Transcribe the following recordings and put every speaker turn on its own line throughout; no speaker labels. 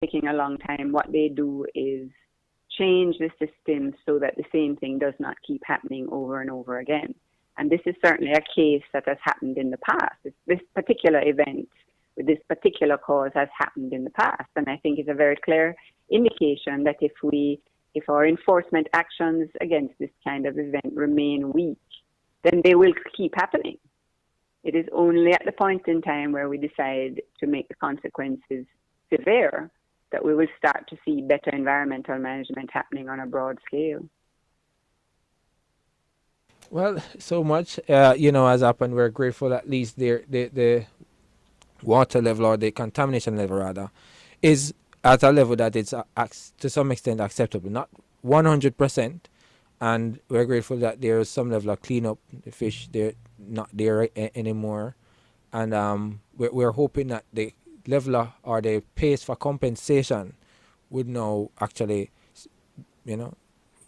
taking a long time, what they do is change the system so that the same thing does not keep happening over and over again. And this is certainly a case that has happened in the past. This particular event with this particular cause has happened in the past. And I think it's a very clear indication that if our enforcement actions against this kind of event remain weak, then they will keep happening. It is only at the point in time where we decide to make the consequences severe that we will start to see better environmental management happening on a broad scale.
Well, so much, has happened. We're grateful at least the water level, or the contamination level rather, is at a level that it's to some extent acceptable. Not 100%, and we're grateful that there is some level of cleanup. The fish, they're not there anymore, and we're hoping that the level or the pace for compensation would now actually,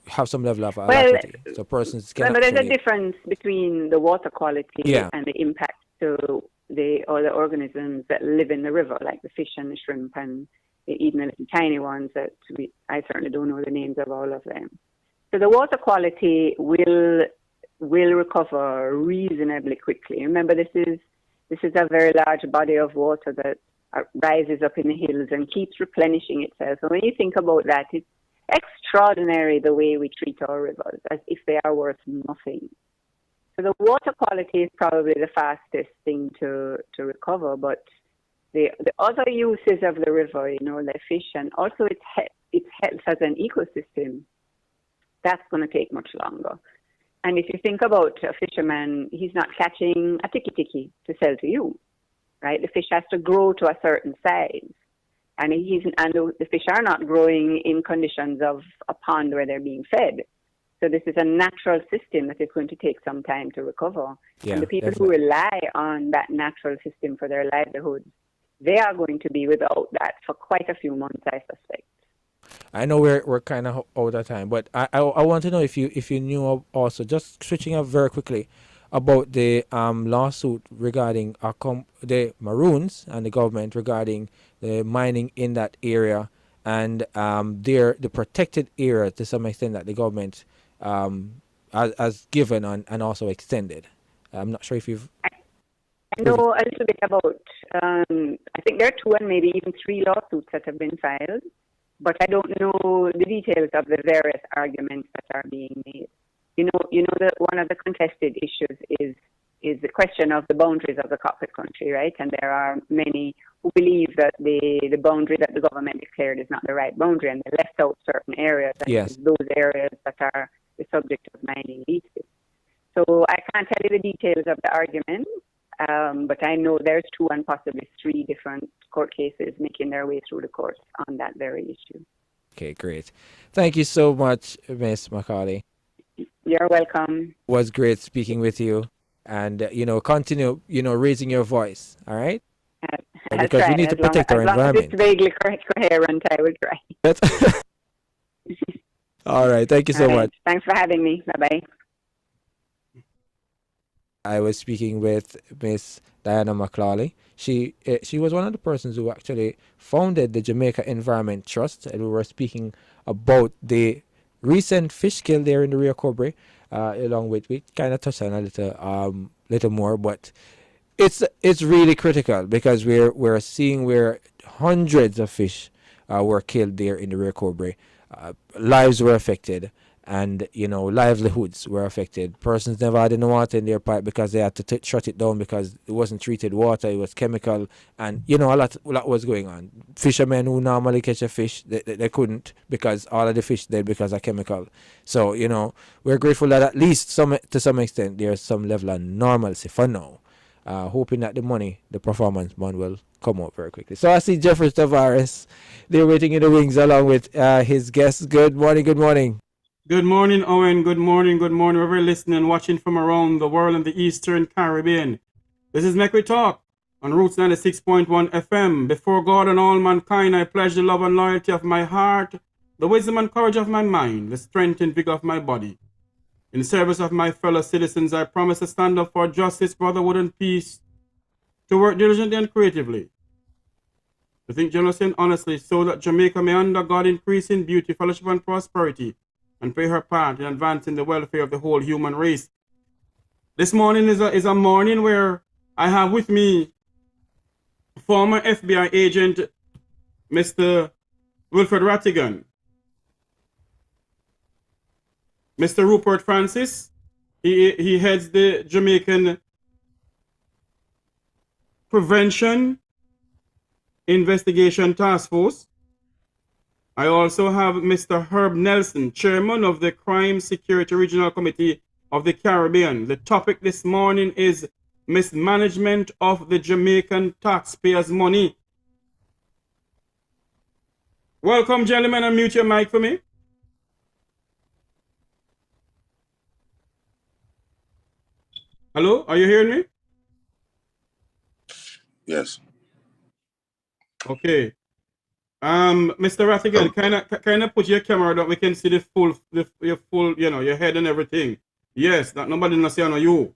have some level of alacrity. So persons can.
But there's a difference between the water quality and the impact to the other organisms that live in the river, like the fish and the shrimp and even the little tiny ones that I certainly don't know the names of all of them. So the water quality will recover reasonably quickly. Remember, this is a very large body of water that rises up in the hills and keeps replenishing itself. And when you think about that, it's extraordinary the way we treat our rivers, as if they are worth nothing. So the water quality is probably the fastest thing to recover, but the other uses of the river, the fish and also its health as an ecosystem, that's going to take much longer. And if you think about a fisherman, he's not catching a tiki-tiki to sell to you, right? The fish has to grow to a certain size. And the fish are not growing in conditions of a pond where they're being fed. So this is a natural system that is going to take some time to recover.
Yeah,
and the people
definitely.
who rely on that natural system for their livelihoods, they are going to be without that for quite a few months, I suspect.
I know we're kind of out of time, but I want to know if you knew also, just switching up very quickly, about the lawsuit regarding the Maroons and the government regarding the mining in that area, and the protected area to some extent that the government has given and also extended. I'm not sure if you've...
I know a little bit about, I think there are 2 and maybe even 3 lawsuits that have been filed, but I don't know the details of the various arguments that are being made. You know that one of the contested issues is the question of the boundaries of the cockpit country, right? And there are many who believe that the boundary that the government declared is not the right boundary, and they left out certain areas, and
Yes.
those areas that are the subject of mining leases. So I can't tell you the details of the argument, but I know there's 2 and possibly 3 different court cases making their way through the courts on that very issue.
Okay, great. Thank you so much, Miss Macaulay.
You're welcome.
It was great speaking with you, and continue raising your voice. All right, because we need to protect our environment.
As long as it's vaguely coherent, I will try.
All right, thank you so much.
Thanks for having me. Bye bye.
I was speaking with Miss Diana McClawley. She was one of the persons who actually founded the Jamaica Environment Trust, and we were speaking about the recent fish kill there in the Rio Cobre, along with, we kind of touched on a little more, but it's really critical because we're seeing where hundreds of fish were killed there in the Rio Cobre. Lives were affected, and livelihoods were affected. Persons never had any water in their pipe because they had to shut it down because it wasn't treated water, it was chemical, and a lot was going on. Fishermen who normally catch a fish, they couldn't because all of the fish dead because of chemical. So we're grateful that at least to some extent there's some level of normalcy for now. Hoping that the performance bond will come out very quickly. So I see Jeffrey Tavares, they're waiting in the wings along with his guests. Good morning.
Good morning, Owen. Good morning. Whoever listening and watching from around the world and the Eastern Caribbean. This is Make We Talk on Roots 96.1 FM. Before God and all mankind, I pledge the love and loyalty of my heart, the wisdom and courage of my mind, the strength and vigor of my body. In service of my fellow citizens, I promise to stand up for justice, brotherhood, and peace, to work diligently and creatively, to think generously and honestly, so that Jamaica may under God increase in beauty, fellowship, and prosperity, and play her part in advancing the welfare of the whole human race. This morning is a morning where I have with me former FBI agent, Mr. Wilfred Rattigan, Mr. Rupert Francis. He heads the Jamaican Prevention Investigation Task Force. I also have Mr. Herb Nelson, Chairman of the Crime Security Regional Committee of the Caribbean. The topic this morning is mismanagement of the Jamaican taxpayers' money. Welcome, gentlemen, and mute your mic for me. Hello, are you hearing me?
Yes.
Okay. Mr. Rattigan, kind of put your camera down. We can see your full, your head and everything. Yes, that nobody knows you.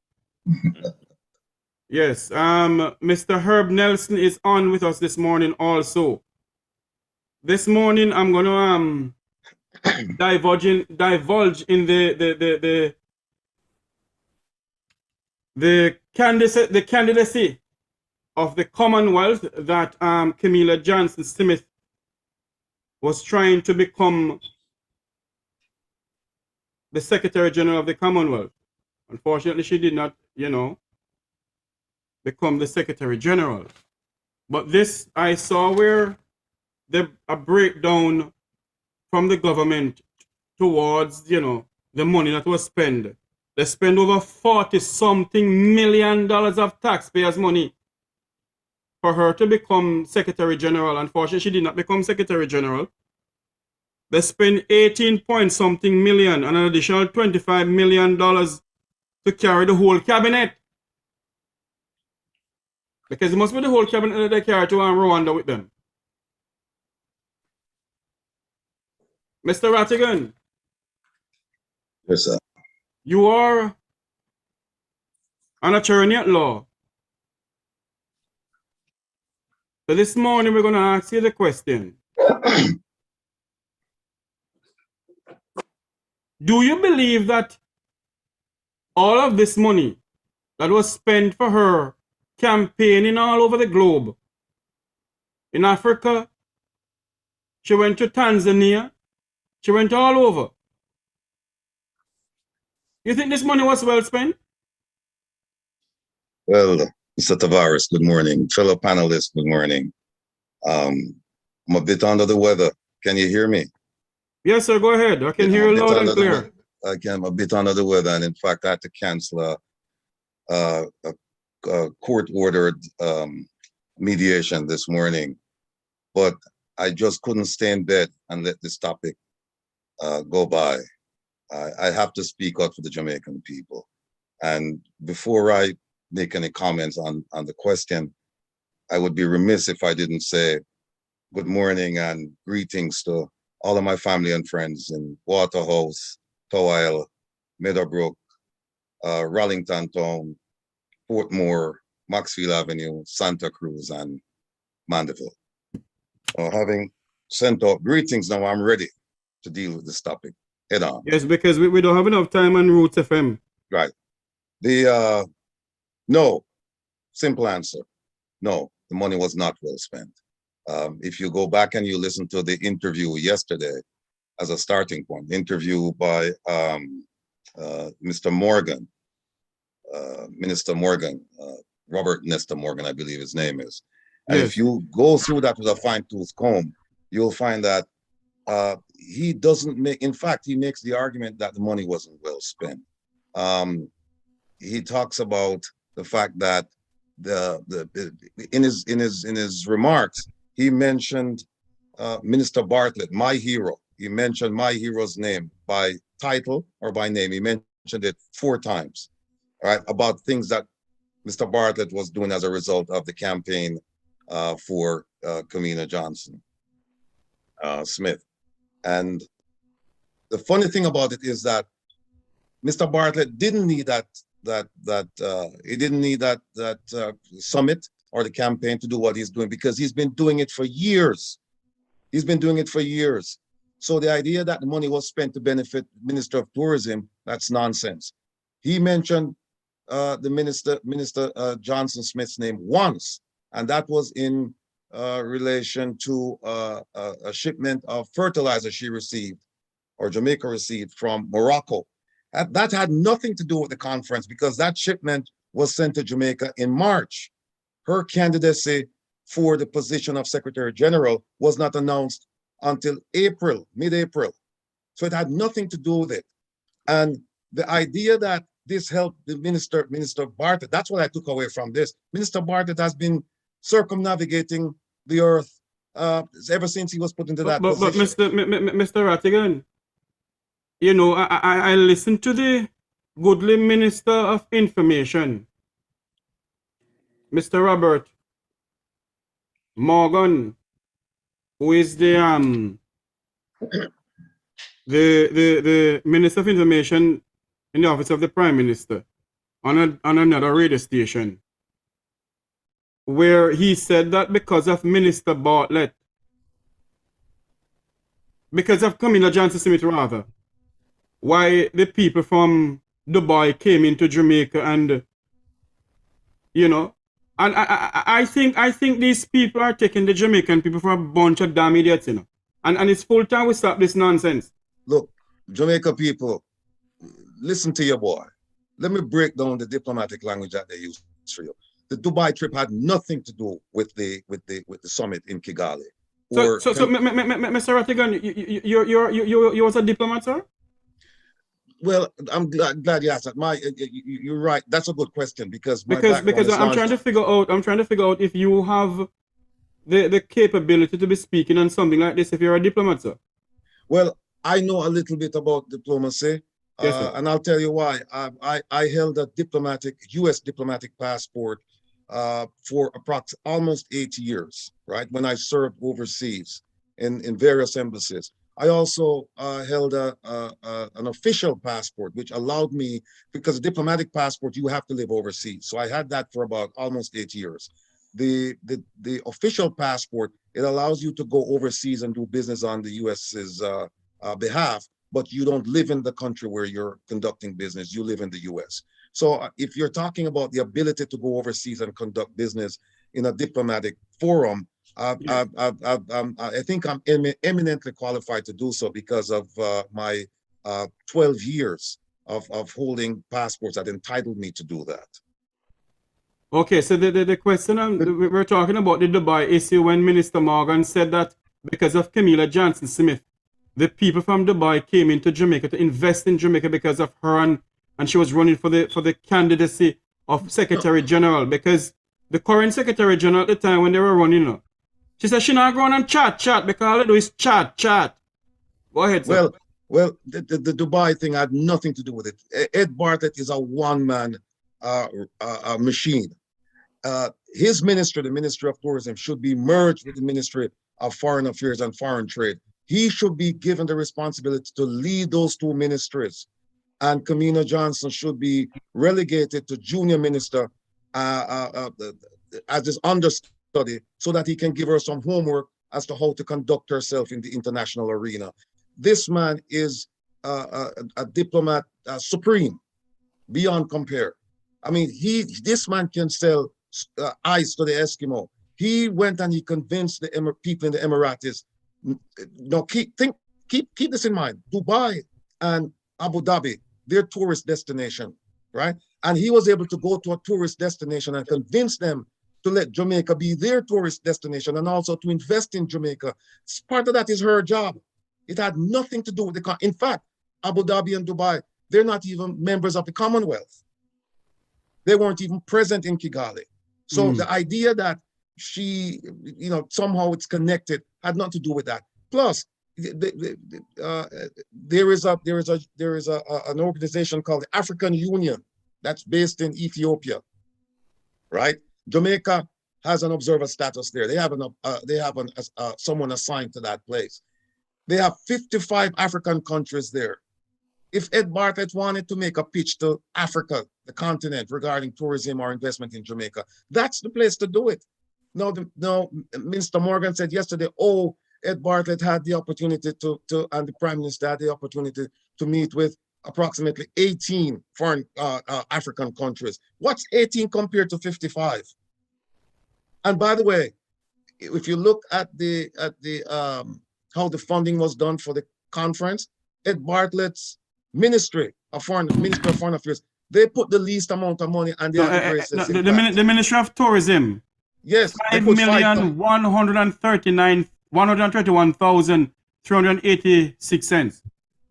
Yes. Mr. Herb Nelson is on with us this morning also. This morning I'm gonna divulge in the candidacy of the Commonwealth that Camellia Johnson-smith was trying to become the Secretary General of the Commonwealth. Unfortunately, she did not, become the Secretary General. But this I saw where a breakdown from the government towards, the money that was spent. They spent over $40-something million of taxpayers' money for her to become Secretary General. Unfortunately, she did not become Secretary General. They spent 18-point-something million and an additional $25 million to carry the whole cabinet. Because it must be the whole cabinet that they carry to Rwanda with them. Mr. Rattigan.
Yes, sir.
You are an attorney at law. So this morning we're going to ask you the question. Do you believe that all of this money that was spent for her campaigning all over the globe, in Africa, she went to Tanzania, she went all over. You think this money was well spent?
Well, Mr. Tavares, good morning. Fellow panelists, good morning. I'm a bit under the weather. Can you hear me?
Yes, sir, go ahead. I can hear you loud and clear.
I'm a bit under the weather, and in fact, I had to cancel a court-ordered mediation this morning. But I just couldn't stay in bed and let this topic go by. I have to speak out for the Jamaican people. And before I make any comments on the question, I would be remiss if I didn't say good morning and greetings to all of my family and friends in Waterhouse, Tow Isle, Meadowbrook, Rallington Town, Portmore, Maxfield Avenue, Santa Cruz, and Mandeville. Having sent out greetings, now I'm ready to deal with this topic head on.
Yes, because we don't have enough time on Roots FM.
Right. No, simple answer. No, the money was not well spent. If you go back and you listen to the interview yesterday as a starting point, interview by Mr. Morgan, Minister Morgan, Robert Nesta Morgan, I believe his name is. And
Yes.
if you go through that with a fine-tooth comb, you'll find that he doesn't make, in fact, he makes the argument that the money wasn't well spent. He talks about the fact that in his remarks, he mentioned Minister Bartlett, my hero. He mentioned my hero's name by title or by name. He mentioned it 4 times, right? About things that Mr. Bartlett was doing as a result of the campaign for Camellia Johnson-smith. And the funny thing about it is that Mr. Bartlett didn't need that summit or the campaign to do what he's doing, because he's been doing it for years. He's been doing it for years. So the idea that the money was spent to benefit Minister of Tourism, that's nonsense. He mentioned the Minister Johnson-Smith's name once, and that was in relation to a shipment of fertilizer she received, or Jamaica received, from Morocco. That had nothing to do with the conference, because that shipment was sent to Jamaica in March. Her candidacy for the position of Secretary General was not announced until April, mid-April. So it had nothing to do with it. And the idea that this helped the Minister Bartlett, that's what I took away from this. Minister Bartlett has been circumnavigating the earth ever since he was put into that position.
But Mr. Rattigan, you know, I listened to the goodly Minister of Information, Mr. Robert Morgan, who is the Minister of Information in the office of the Prime Minister, on another radio station, where he said that because of Minister Bartlett, because of Camellia Johnson-smith rather, why the people from Dubai came into Jamaica, and you know, and I think these people are taking the Jamaican people for a bunch of damn idiots, you know, and it's full time we stop this nonsense.
Look, Jamaica people, listen to your boy. Let me break down the diplomatic language that they use for you. The Dubai trip had nothing to do with the summit in Kigali.
So Mr. Rattigan, you was a diplomat, sir?
Well, I'm glad you asked that. You're right. That's a good question, because
I'm trying to figure out if you have the capability to be speaking on something like this if you're a diplomat, sir.
Well, I know a little bit about diplomacy,
yes,
and I'll tell you why. I held a U.S. diplomatic passport for almost 8 years, right, when I served overseas in various embassies. I also held an official passport, which allowed me, because a diplomatic passport, you have to live overseas. So I had that for about almost 8 years. The official passport, it allows you to go overseas and do business on the U.S.'s behalf, but you don't live in the country where you're conducting business. You live in the U.S. So if you're talking about the ability to go overseas and conduct business in a diplomatic forum,
yes.
I think I'm eminently qualified to do so, because of my 12 years of holding passports that entitled me to do that.
Okay, so the question we're talking about the Dubai issue, when Minister Morgan said that because of Camellia Johnson-smith, the people from Dubai came into Jamaica to invest in Jamaica because of her, and she was running for the candidacy of Secretary General, because the current Secretary General at the time when they were running, she said she not going on chat, because all they do is chat. Go ahead, sir.
Well, the Dubai thing had nothing to do with it. Ed Bartlett is a one-man machine. His ministry, the Ministry of Tourism, should be merged with the Ministry of Foreign Affairs and Foreign Trade. He should be given the responsibility to lead those two ministries. And Camellia Johnson should be relegated to junior minister as his understudy, so that he can give her some homework as to how to conduct herself in the international arena. This man is a diplomat supreme, beyond compare. I mean, this man can sell ice to the Eskimo. He went and he convinced the people in the Emiratis. No, keep this in mind. Dubai and Abu Dhabi, their tourist destination, right? And he was able to go to a tourist destination and convince them to let Jamaica be their tourist destination, and also to invest in Jamaica. Part of that is her job. It had nothing to do with the. In fact, Abu Dhabi and Dubai, they're not even members of the Commonwealth. They weren't even present in Kigali. So the idea that she, somehow it's connected had nothing to do with that. Plus, there is an organization called the African Union that's based in Ethiopia, right? Jamaica has an observer status there. They have someone assigned to that place. They have 55 African countries there. If Ed Bartlett wanted to make a pitch to Africa, the continent, regarding tourism or investment in Jamaica, that's the place to do it. No, Minister Morgan said yesterday, oh, Ed Bartlett had the opportunity and the Prime Minister had the opportunity to meet with approximately 18 foreign African countries. What's 18 compared to 55? And by the way, if you look at how the funding was done for the conference, Ed Bartlett's Ministry of Foreign Affairs, they put the least amount of money and they
the Ministry of Tourism.
Yes,
$5,131,386.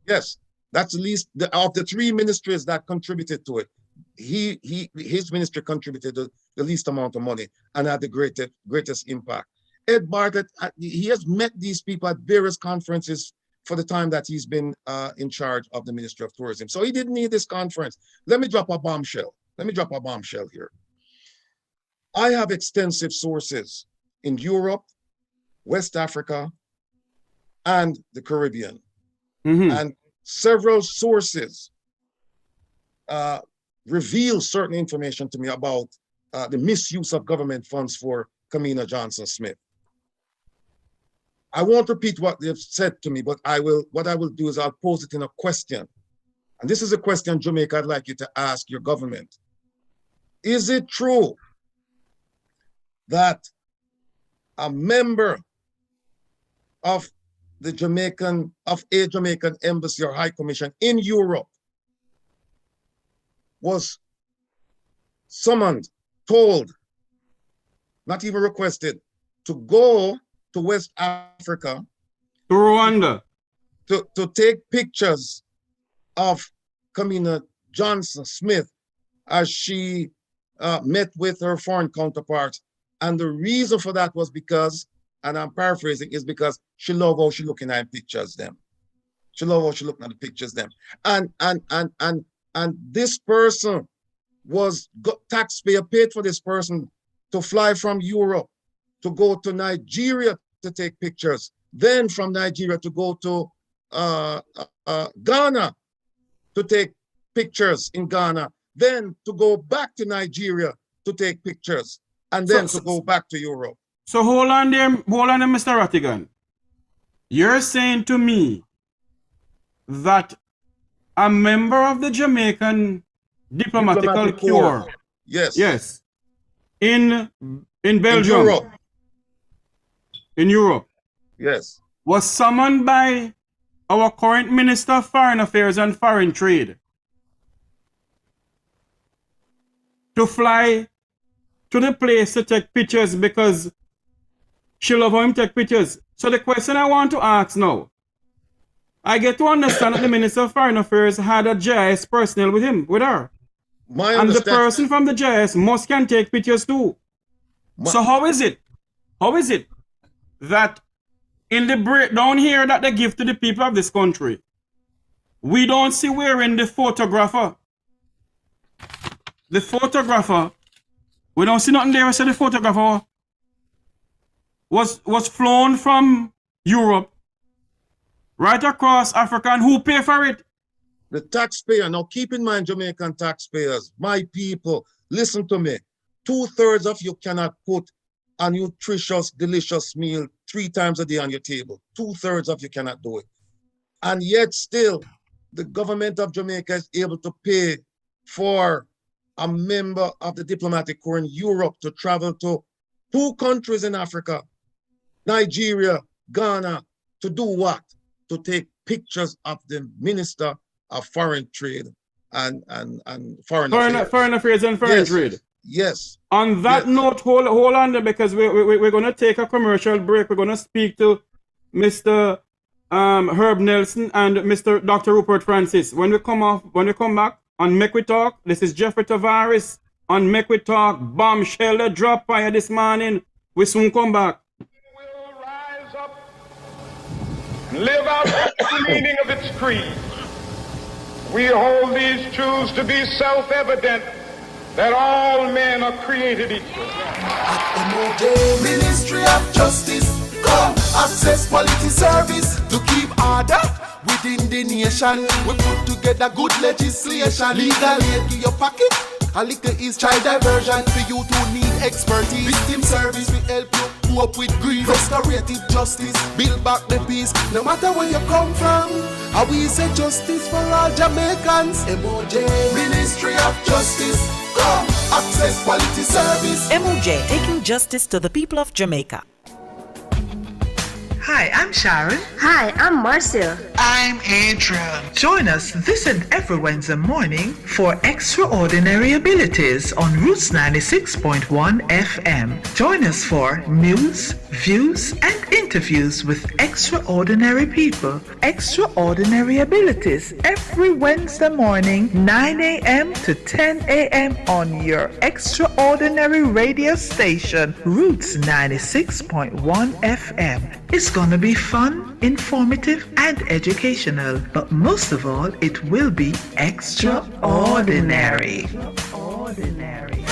Yes, that's the least of the three ministries that contributed to it. His ministry contributed the least amount of money and had the greatest impact. Ed Bartlett, he has met these people at various conferences for the time that he's been in charge of the Ministry of Tourism. So he didn't need this conference. Let me drop a bombshell. Here. I have extensive sources in Europe, West Africa, and the Caribbean. Mm-hmm. And several sources reveal certain information to me about the misuse of government funds for Camellia Johnson-smith. I won't repeat what they've said to me, but what I will do is I'll pose it in a question. And this is a question, Jamaica, I'd like you to ask your government. Is it true that a member of a Jamaican embassy or high commission in Europe was summoned, told, not even requested, to go to West Africa,
to Rwanda,
to take pictures of Camellia Johnson-smith as she met with her foreign counterparts. And the reason for that was because, and I'm paraphrasing, is because she loved how she looking at pictures them. She loved how she looking at the pictures them. And this person was taxpayer paid for this person to fly from Europe to go to Nigeria to take pictures, then from Nigeria to go to Ghana to take pictures in Ghana, then to go back to Nigeria to take pictures, and then to go back to Europe.
So hold on there, Mr. Rattigan. You're saying to me that a member of the Jamaican diplomatical corps, yes, in Belgium, in Europe,
yes,
was summoned by our current Minister of Foreign Affairs and Foreign Trade to fly to the place to take pictures because she loves him take pictures. So the question I want to ask now, I get to understand that the Minister of Foreign Affairs had a JIS personnel with her. And the person from the JIS can take pictures too. So how is it that in the breakdown here that they give to the people of this country, we don't see wherein the photographer, we don't see nothing there. So the photographer was flown from Europe right across Africa, and who pay for it?
The taxpayer. Now keep in mind, Jamaican taxpayers, my people, listen to me. 2/3 of you cannot put a nutritious, delicious meal 3 times a day on your table. 2/3 of you cannot do it. And yet still, the government of Jamaica is able to pay for a member of the diplomatic corps in Europe to travel to 2 countries in Africa, Nigeria, Ghana, to do what? To take pictures of the Minister of Foreign Trade and Foreign
Affairs and Foreign Trade.
Yes.
On that note, hold on there, because we're going to take a commercial break. We're going to speak to Mr. Herb Nelson and Mr. Dr. Rupert Francis. When we come back on Make We Talk, this is Jeffrey Tavares on Make We Talk. Bombshell drop fire this morning. We soon come back.
Will rise up and live out the meaning of its creed. We hold these truths to be self-evident, that all men are created equal.
Ministry of Justice, come access quality service to keep order with in the nation. We put together good legislation. Legal aid to your pocket. A little is child diversion for you to need expertise. Victim service will help you cope with grief. Restorative justice, build back the peace. No matter where you come from, how we say justice for all Jamaicans. MOJ, Ministry of Justice. Come, access quality service.
MOJ, taking justice to the people of Jamaica.
Hi, I'm Sharon.
Hi, I'm Marcia.
I'm Adrian. Join us this and every Wednesday morning for Extraordinary Abilities on Roots 96.1 FM. Join us for news, views, and interviews with extraordinary people. Extraordinary Abilities every Wednesday morning, 9 a.m. to 10 a.m. on your extraordinary radio station, Roots 96.1 FM. It's gonna be fun, informative, and educational, but most of all, it will be extraordinary. Extraordinary.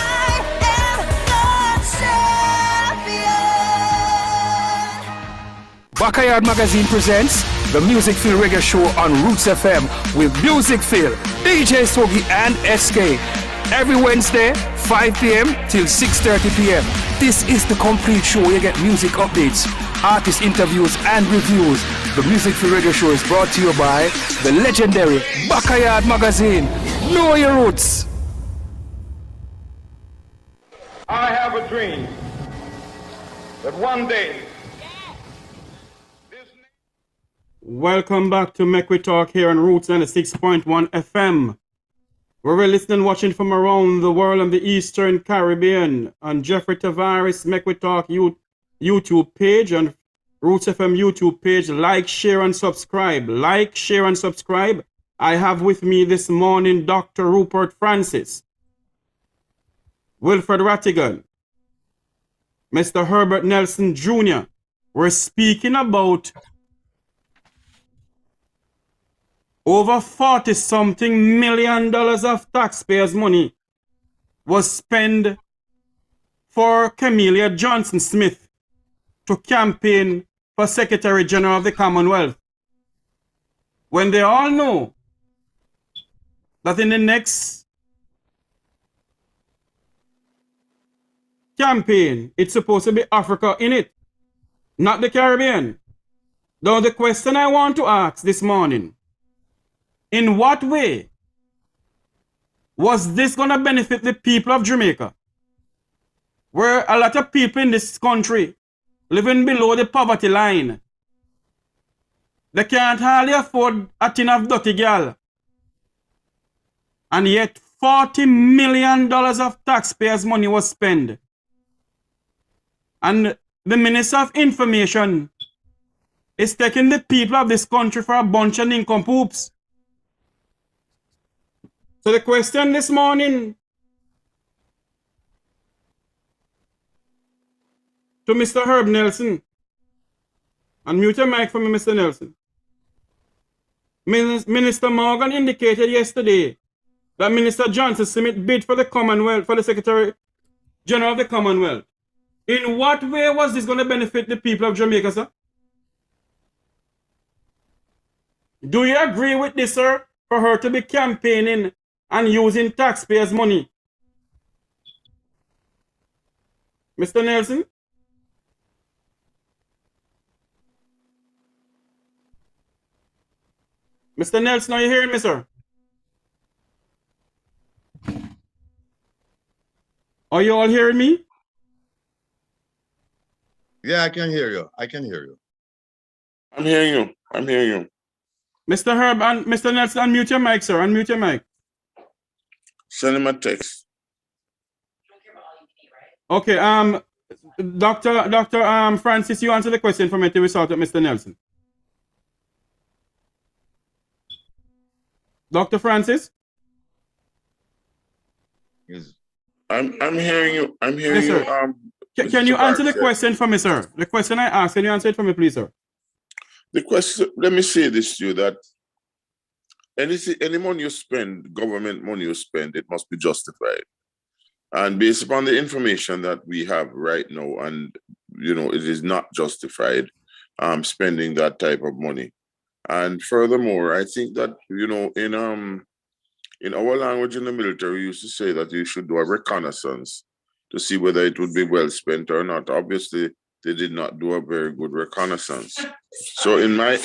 Backyard Magazine presents the Music Feel Reggae Show on Roots FM with Music Feel, DJ Sogi and SK. Every Wednesday, 5 p.m. till 6:30 p.m. This is the complete show where you get music updates, artist interviews and reviews. The Music Feel Radio Show is brought to you by the legendary Backyard Magazine. Know your roots.
I have a dream that one day.
Welcome back to Make We Talk here on Roots 96.1 FM. We're listening and watching from around the world and the Eastern Caribbean on Jeffrey Tavares Make We Talk YouTube page and Roots FM YouTube page. Like, share, and subscribe. Like, share, and subscribe. I have with me this morning Dr. Rupert Francis, Wilfred Rattigan, Mr. Herbert Nelson Jr. We're speaking about over $40-something million of taxpayers' money was spent for Camellia Johnson-smith to campaign for Secretary General of the Commonwealth, when they all know that in the next campaign, it's supposed to be Africa in it, not the Caribbean. Now, the question I want to ask this morning, in what way was this going to benefit the people of Jamaica, where a lot of people in this country living below the poverty line? They can't hardly afford a tin of dirty girl. And yet $40 million of taxpayers' money was spent. And the Minister of Information is taking the people of this country for a bunch of nincompoops. So the question this morning to Mr. Herb Nelson, and mute your mic for me, Mr. Nelson. Minister Morgan indicated yesterday that Minister Johnson-smith bid for the Commonwealth, for the Secretary General of the Commonwealth. In what way was this going to benefit the people of Jamaica, sir? Do you agree with this, sir, for her to be campaigning and using taxpayers' money? Mr. Nelson? Mr. Nelson, are you hearing me, sir? Are you all hearing me?
Yeah, I can hear you. I can hear you.
I'm hearing you. I'm hearing you.
Mr. Herb and Mr. Nelson, unmute your mic, sir. Unmute your mic.
Send him a text.
Okay, Dr. Francis, you answer the question for me till we start with Mr. Nelson. Dr. Francis?
Yes.
I'm hearing you. I'm hearing
yes,
you.
Can you answer the question for me, sir? The question I asked, can you answer it for me, please, sir?
The question, let me say this to you, that any money you spend, government money you spend, it must be justified. And based upon the information that we have right now, and, you know, it is not justified spending that type of money. And furthermore, I think that, in our language in the military, we used to say that you should do a reconnaissance to see whether it would be well spent or not. Obviously, they did not do a very good reconnaissance. So in my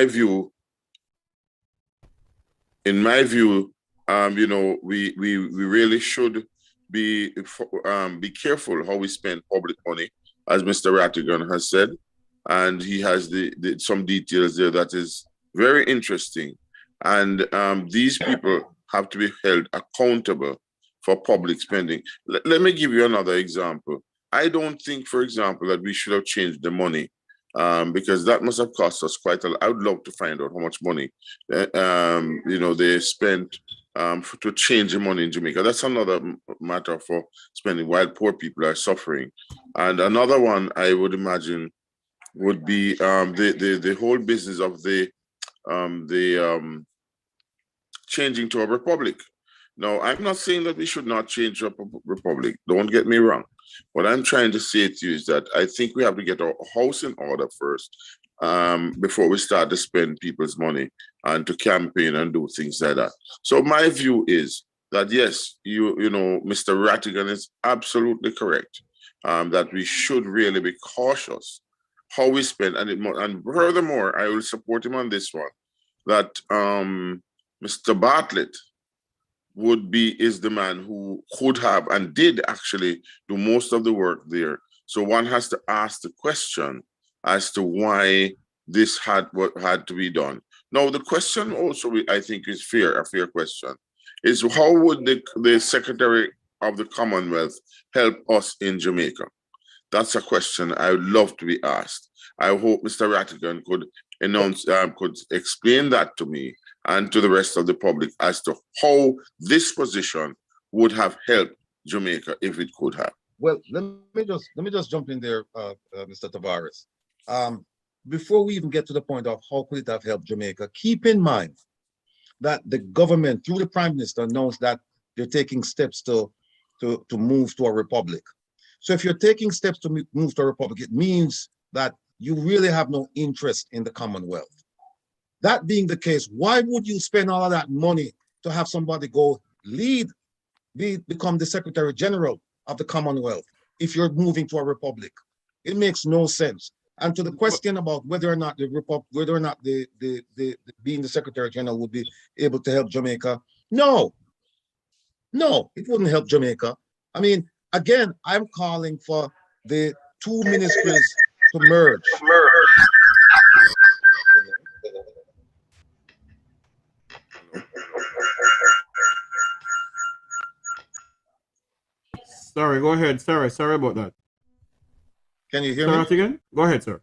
view, we really should be careful how we spend public money, as Mr. Rattigan has said, and he has some details there that is very interesting. And these people have to be held accountable for public spending. Let me give you another example. I don't think, for example, that we should have changed the money because that must have cost us quite a lot. I would love to find out how much money, they spent to change the money in Jamaica. That's another matter for spending while poor people are suffering. And another one I would imagine would be the whole business of the changing to a republic. Now, I'm not saying that we should not change a republic. Don't get me wrong. What I'm trying to say to you is that I think we have to get our house in order first before we start to spend people's money and to campaign and do things like that. So my view is that, yes, Mr. Rattigan is absolutely correct that we should really be cautious how we spend. And furthermore, I will support him on this one, that Mr. Bartlett is the man who could have and did actually do most of the work there. So one has to ask the question as to why this had to be done. Now, the question also, I think, is a fair question, is how would the Secretary of the Commonwealth help us in Jamaica? That's a question I would love to be asked. I hope Mr. Rattigan could explain that to me and to the rest of the public as to how this position would have helped Jamaica if it could have.
Well, let me just jump in there, Mr. Tavares. Before we even get to the point of how could it have helped Jamaica, keep in mind that the government, through the Prime Minister, announced that they're taking steps to move to a republic. So if you're taking steps to move to a republic, it means that you really have no interest in the Commonwealth. That being the case, why would you spend all of that money to have somebody go become the Secretary General of the Commonwealth if you're moving to a republic? It makes no sense. And to the question about whether or not the being the Secretary General would be able to help Jamaica, no, it wouldn't help Jamaica. I mean, again, I'm calling for the two ministries to merge.
Sorry, go ahead. Sorry about that.
Can you hear me?
Again? Go ahead, sir.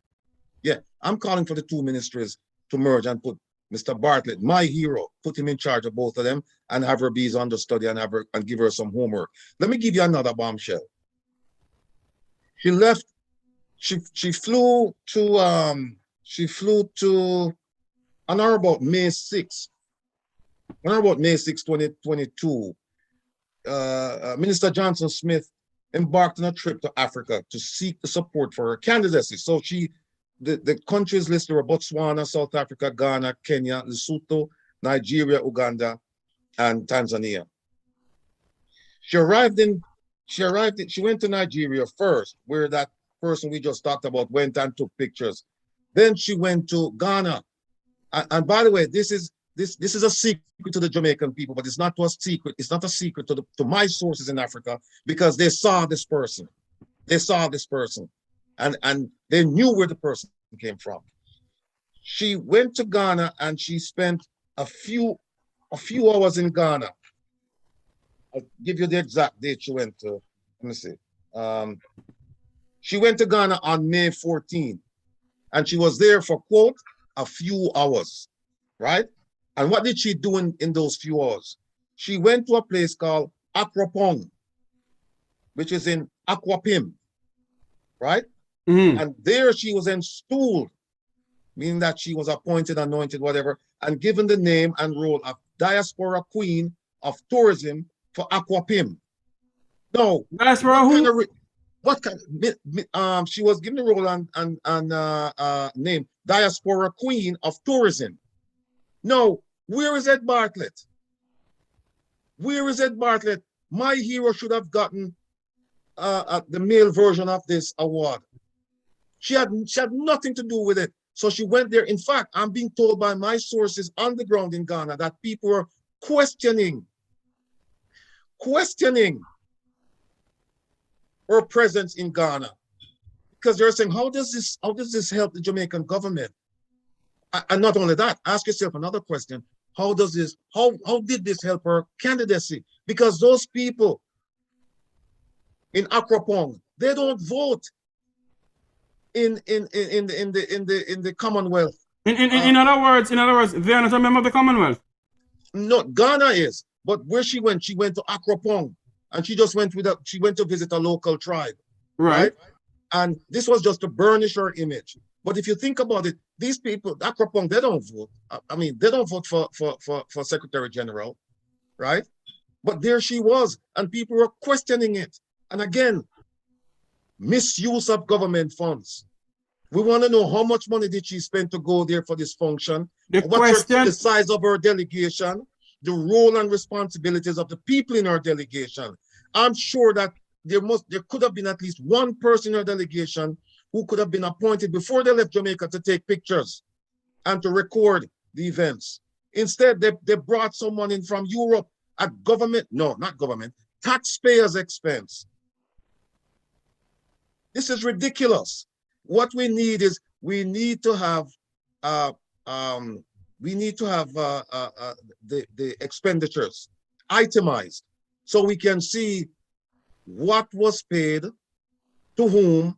Yeah, I'm calling for the two ministries to merge and put Mr. Bartlett, my hero, put him in charge of both of them and have her be his understudy and give her some homework. Let me give you another bombshell. She left. She flew to on or about May 6th. On or about May 6, 2022. Minister Johnson-smith embarked on a trip to Africa to seek the support for her candidacy. So the countries listed were Botswana, South Africa, Ghana, Kenya, Lesotho, Nigeria, Uganda, and Tanzania. She went to Nigeria first, where that person we just talked about went and took pictures. Then she went to Ghana. And by the way, this is a secret to the Jamaican people, but it's not to a secret. It's not a secret to my sources in Africa, because they saw this person. They saw this person, and they knew where the person came from. She went to Ghana and she spent a few hours in Ghana. I'll give you the exact date she went to. Let me see. She went to Ghana on May 14, and she was there for, quote, a few hours, right? And what did she do in those few hours? She went to a place called Aquapong, which is in Aquapim, right? Mm-hmm. And there she was installed, meaning that she was appointed, anointed, whatever, and given the name and role of Diaspora Queen of Tourism for Aquapim. No.
Diaspora who?
What kind? She was given the role and name Diaspora Queen of Tourism. No, where is Ed Bartlett? Where is Ed Bartlett? My hero should have gotten the male version of this award. She had nothing to do with it. So she went there. In fact, I'm being told by my sources on the ground in Ghana that people were questioning her presence in Ghana, because they're saying, how does this help the Jamaican government? And not only that, ask yourself another question: how did this help her candidacy? Because those people in Akropong, they don't vote in the Commonwealth.
In other words, they are not a member of the Commonwealth.
No, Ghana is. But where she went to Akropong, and she went to visit a local tribe, right? And this was just to burnish her image. But if you think about it, these people, Akropong, they don't vote. I mean, they don't vote for Secretary General, right? But there she was, and people were questioning it. And again, misuse of government funds. We want to know how much money did she spend to go there for this function? What's the size of her delegation? The role and responsibilities of the people in our delegation. I'm sure that there could have been at least one person in our delegation who could have been appointed before they left Jamaica to take pictures and to record the events. Instead, they brought someone in from Europe at taxpayers' expense. This is ridiculous. What we need is we need to have the expenditures itemized so we can see what was paid to whom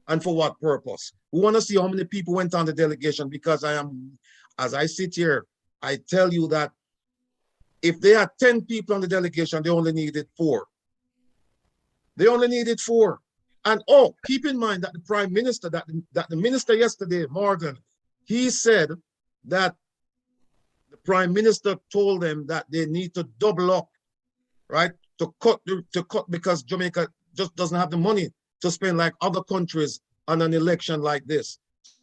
and for what purpose. We want to see how many people went on the delegation, because as I sit here, I tell you that if they had 10 people on the delegation, they only needed 4. They only needed 4. And keep in mind that the Prime Minister, that the minister yesterday, Morgan, he said that the Prime Minister told them that they need to double up, right? To cut because Jamaica just doesn't have the money to spend like other countries on an election like this.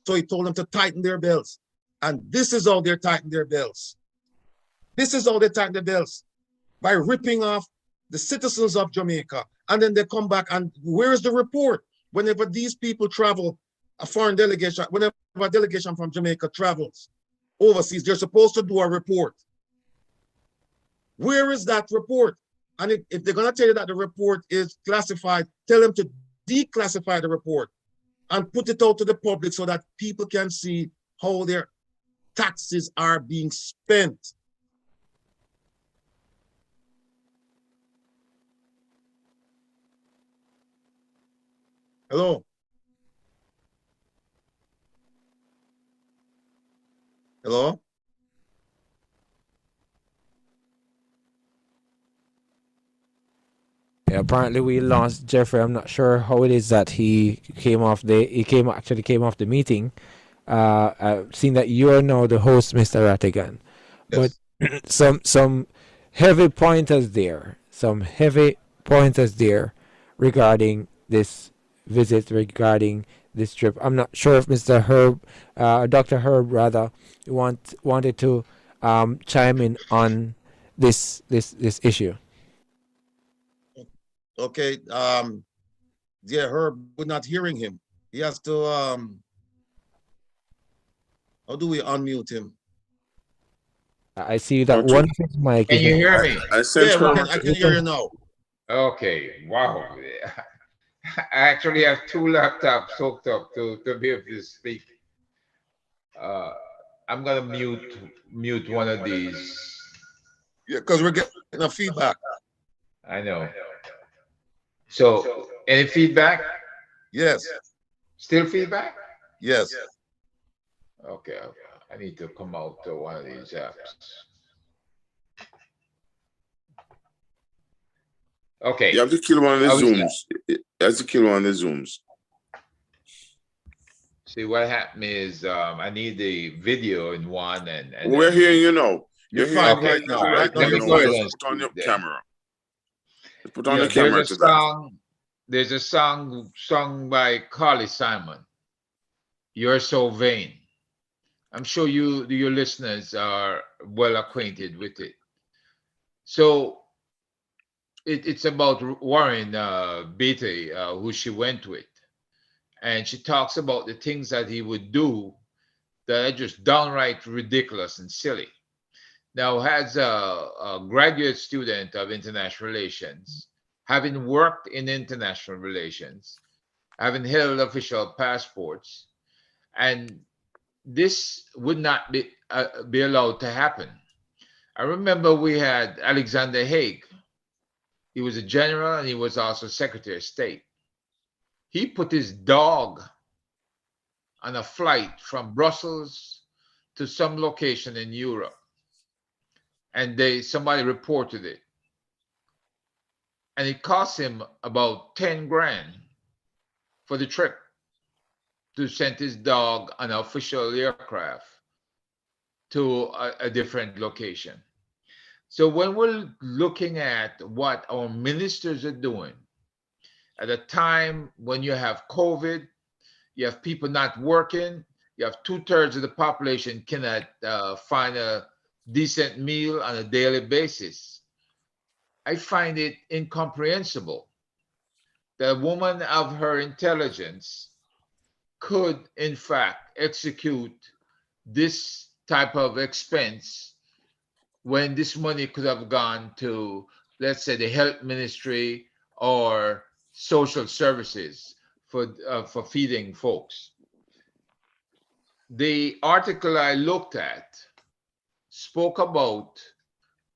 So he told them to tighten their belts. And this is how they're tightening their belts. This is how they tighten their belts, by ripping off the citizens of Jamaica. And then they come back, and where is the report? Whenever these people travel, a foreign delegation, whenever a delegation from Jamaica travels overseas, they're supposed to do a report. Where is that report? And if they're going to tell you that the report is classified, tell them to declassify the report and put it out to the public so that people can see how their taxes are being spent. Hello? Hello?
Yeah, apparently we lost Jeffrey. I'm not sure how it is that he came off the meeting. Seeing that you're now the host, Mr. Rattigan. Yes. But some heavy pointers there. Regarding this visit, regarding this trip. I'm not sure if Mr. Herb, Dr. Herb rather, wanted to chime in on this issue.
Okay, Herb, we're not hearing him. He has to, how do we unmute him?
I see that one of his mic.
Can you hear me?
I can hear you now.
Okay, wow. I actually have 2 laptops hooked up to be able to speak. I'm gonna mute one of these.
Yeah, because we're getting a feedback.
I know. So, any feedback?
Yes.
Still feedback?
Yes.
Okay. I need to come out to one of these apps. Okay.
You have to kill one of the Zooms. You have to kill one of the Zooms.
See, what happened is I need the video in one and
we're hearing you now.
You're fine right now.
Right now. Put on your camera. Put on the camera to that.
there's a song sung by Carly Simon, "You're So Vain." I'm sure your listeners are well acquainted with it. So it's about Warren Beatty, who she went with. And she talks about the things that he would do that are just downright ridiculous and silly. Now, as a graduate student of international relations, having worked in international relations, having held official passports, and this would not be allowed to happen. I remember we had Alexander Haig. He was a general and he was also Secretary of State. He put his dog on a flight from Brussels to some location in Europe, and somebody reported it, and it cost him about 10 grand for the trip to send his dog on an official aircraft to a different location. So when we're looking at what our ministers are doing at a time when you have COVID, you have people not working, you have 2/3 of the population cannot find a decent meal on a daily basis, I find it incomprehensible that a woman of her intelligence could, in fact, execute this type of expense when this money could have gone to, let's say, the health ministry or social services for feeding folks. The article I looked at spoke about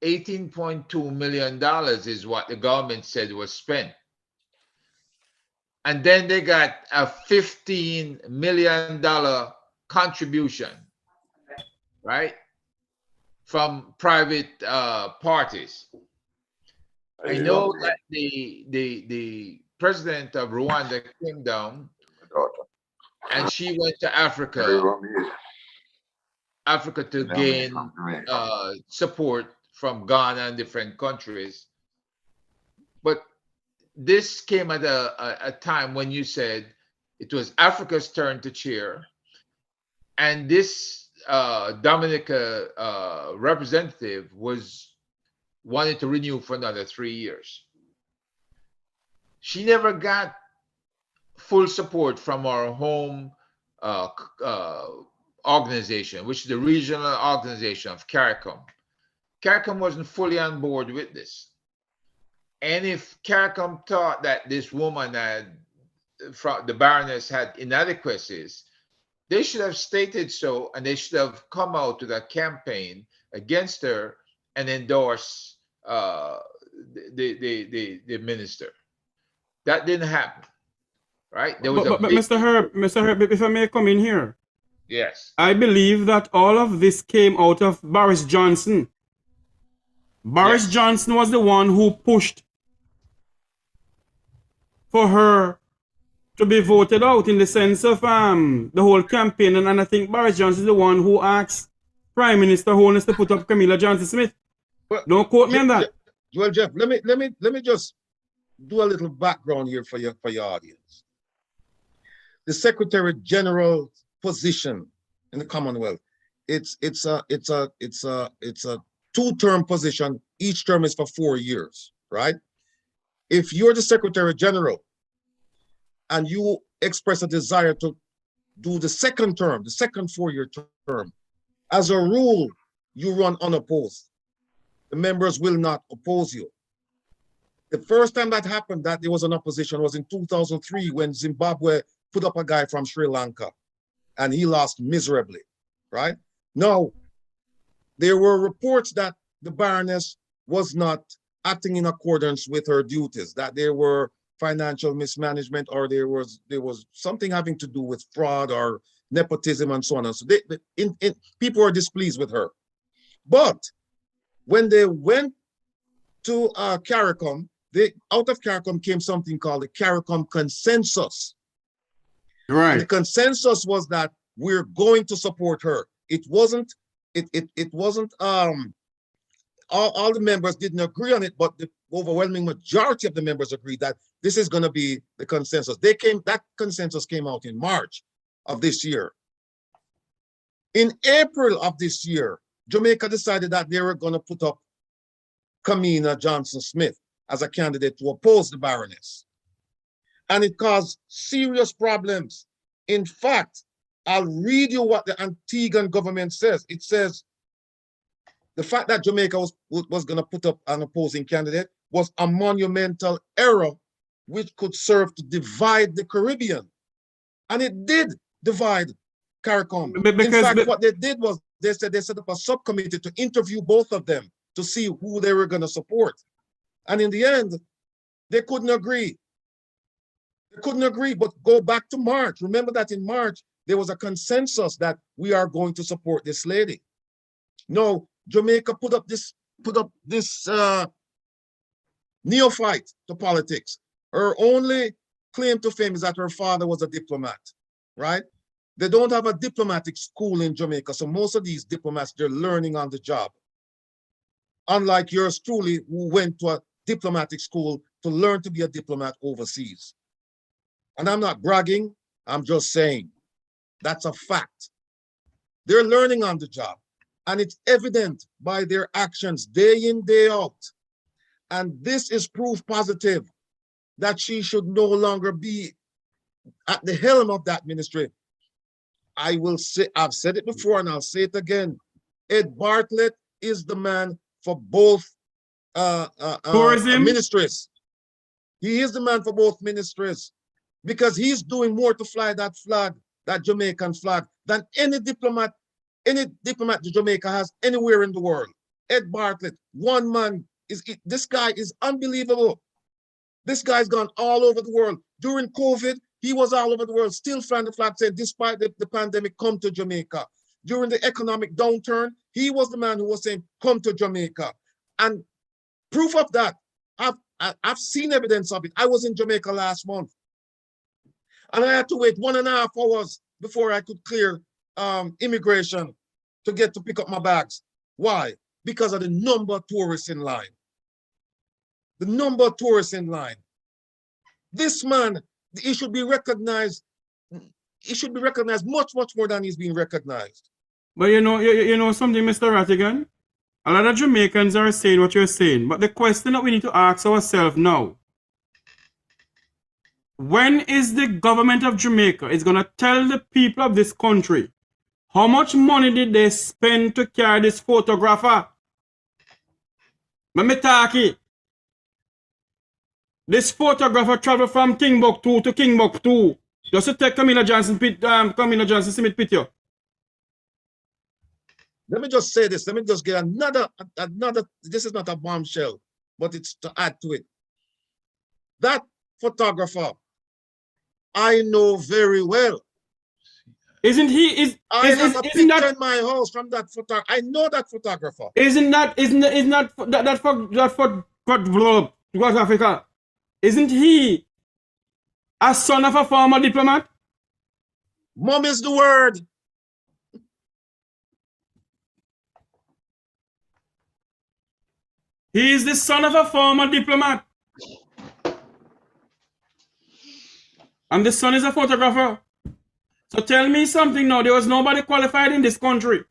$18.2 million is what the government said was spent. And then they got a $15 million contribution, right, from private parties. I know that the president of Rwanda came down and she went to Africa to gain support from Ghana and different countries. But this came at a time when you said it was Africa's turn to cheer, and this Dominica representative wanted to renew for another 3 years. She never got full support from our home organization, which is the regional organization of CARICOM. CARICOM wasn't fully on board with this. And if CARICOM thought that this woman the Baroness had inadequacies, they should have stated so, and they should have come out with a campaign against her and endorse the minister. That didn't happen, right? There was
but Mr. Herb, if I may come in here.
Yes.
I believe that all of this came out of Boris Johnson. Boris Johnson was the one who pushed for her to be voted out in the sense of the whole campaign, and I think Boris Johnson is the one who asked Prime Minister Holness to put up Camellia Johnson-smith. Well, don't quote me on that.
Well, Jeff, let me just do a little background here for your audience. The Secretary General position in the Commonwealth, it's a 2-term position. Each term is for 4 years, right? If you're the Secretary General and you express a desire to do the second term, the second 4-year term, as a rule, you run unopposed. The members will not oppose you. The first time that happened, that there was an opposition, was in 2003 when Zimbabwe put up a guy from Sri Lanka and he lost miserably, right? Now, there were reports that the Baroness was not acting in accordance with her duties, that there were financial mismanagement, or there was something having to do with fraud or nepotism and so on. And so people were displeased with her. But when they went to CARICOM, out of CARICOM came something called the CARICOM consensus.
Right.
And the consensus was that we're going to support her. It wasn't all the members didn't agree on it, but the overwhelming majority of the members agreed that this is going to be the consensus. That consensus came out in March of this year. In April of this year, Jamaica decided that they were going to put up Camellia Johnson-smith as a candidate to oppose the Baroness. And it caused serious problems. In fact, I'll read you what the Antiguan government says. It says, the fact that Jamaica was going to put up an opposing candidate was a monumental error which could serve to divide the Caribbean. And it did divide CARICOM. In fact, what they did was they set up a subcommittee to interview both of them to see who they were going to support. And in the end, they couldn't agree. They couldn't agree, but go back to March. Remember that in March, there was a consensus that we are going to support this lady. No, Jamaica put up this neophyte to politics. Her only claim to fame is that her father was a diplomat, right? They don't have a diplomatic school in Jamaica, so most of these diplomats, they're learning on the job. Unlike yours truly, who went to a diplomatic school to learn to be a diplomat overseas. And I'm not bragging, I'm just saying, that's a fact. They're learning on the job. And it's evident by their actions day in, day out. And this is proof positive that she should no longer be at the helm of that ministry. I will say, I've said it before and I'll say it again. Ed Bartlett is the man for both ministries. He is the man for both ministries because he's doing more to fly that flag, that Jamaican flag, than any diplomat that Jamaica has anywhere in the world. Ed Bartlett, one man, this guy is unbelievable. This guy's gone all over the world. During COVID, he was all over the world, still flying the flag, saying, despite the pandemic, come to Jamaica. During the economic downturn, he was the man who was saying, come to Jamaica. And proof of that, I've seen evidence of it. I was in Jamaica last month. And I had to wait 1.5 hours before I could clear immigration to get to pick up my bags. Why? Because of the number of tourists in line. The number of tourists in line. This man, he should be recognized. He should be recognized much, much more than he's being recognized.
But you know something, Mr. Rattigan? A lot of Jamaicans are saying what you're saying, but the question that we need to ask ourselves now, when is the government of Jamaica is going to tell the people of this country how much money did they spend to carry this photographer? Let me talk it. This photographer traveled from Timbuktu to Timbuktu just to take Camellia Johnson-smith picture.
Let me just say this. Let me just get another, this is not a bombshell, but it's to add to it. That photographer, I know very well.
Isn't he?
I have a picture in my house from that photographer. I know that photographer.
Isn't that for Africa? Isn't he a son of a former diplomat?
Mom is the word.
He is the son of a former diplomat. And the son is a photographer. So tell me something now. There was nobody qualified in this country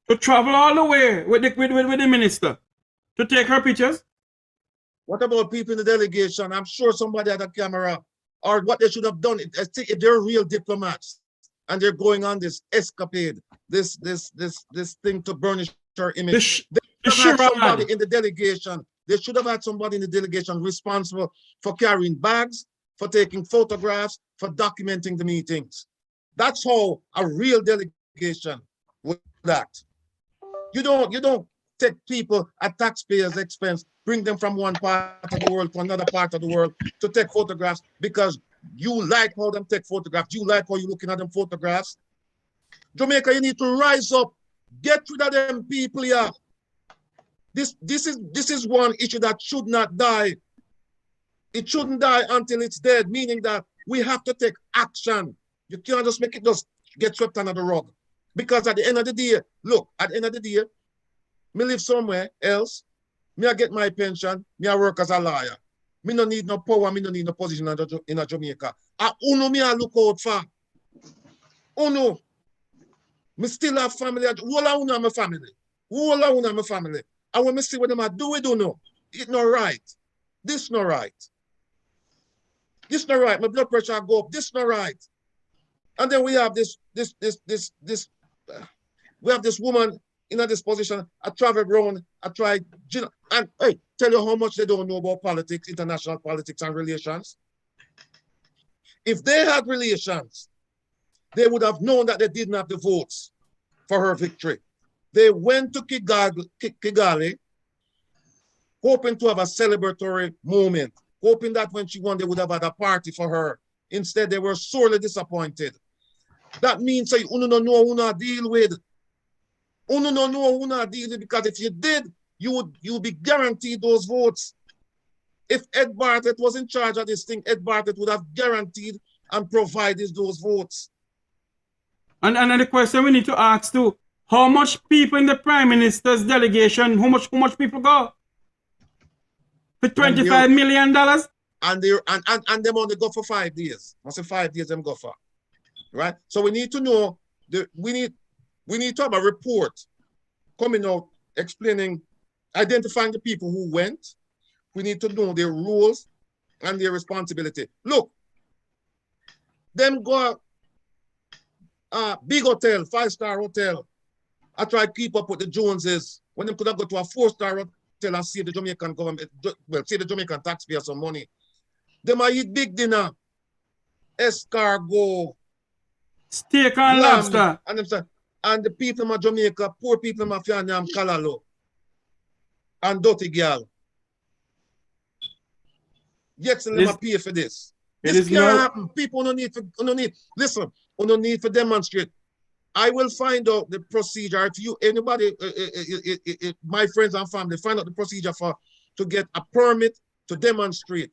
to travel all the way with the minister to take her pictures.
What about people in the delegation? I'm sure somebody had a camera. Or what they should have done, if they're real diplomats and they're going on this escapade, this thing to burnish her image. They should have had somebody in the delegation. They should have had somebody in the delegation responsible for carrying bags, for taking photographs, for documenting the meetings. That's how a real delegation would act. You don't take people at taxpayers' expense, bring them from one part of the world to another part of the world to take photographs because you like how them take photographs. You like how you're looking at them photographs. Jamaica, you need to rise up. Get rid of them people here. This is one issue that should not die. It shouldn't die until it's dead, meaning that we have to take action. You can't just make it just get swept under the rug. Because at the end of the day, look, at the end of the day, Me live somewhere else. Me I get my pension. Me I work as a lawyer. Me no need no power. Me no need no position in a Jamaica. Uno me I look out for. Uno. Me still have family. Who la uno my family? Who la uno my family? And when me see what them I do, we don't know. It not right. This not right. This not right. My blood pressure go up. This not right. And then we have this we have this woman in this position. I travel around. I try, and hey, tell you how much they don't know about politics, international politics and relations. If they had relations, they would have known that they didn't have the votes for her victory. They went to Kigali, hoping to have a celebratory moment, hoping that when she won, they would have had a party for her. Instead, they were sorely disappointed. That means that you don't know who not deal with. You don't know who not deal with, because if you did, you would be guaranteed those votes. If Ed Bartlett was in charge of this thing, Ed Bartlett would have guaranteed and provided those votes.
And the question we need to ask too, how much people in the Prime Minister's delegation, how much people go? For $25 million?
And them only go for 5 days. I say 5 days them go for. Right? So we need to know, we need to have a report coming out explaining, identifying the people who went. We need to know their rules and their responsibility. Look, them go big hotel, 5-star hotel. I try to keep up with the Joneses when them could have go to a 4-star hotel and save the Jamaican government, well, save the Jamaican taxpayer some money. Them I eat big dinner, escargot,
steak and lobster.
And the people in Jamaica, poor people in Fianyam, Kalalo, and dirty girl. Yet so let me pay for this. This can't happen. People don't need listen, we don't need to demonstrate. I will find out the procedure. If you, anybody, my friends and family, find out the procedure to get a permit to demonstrate,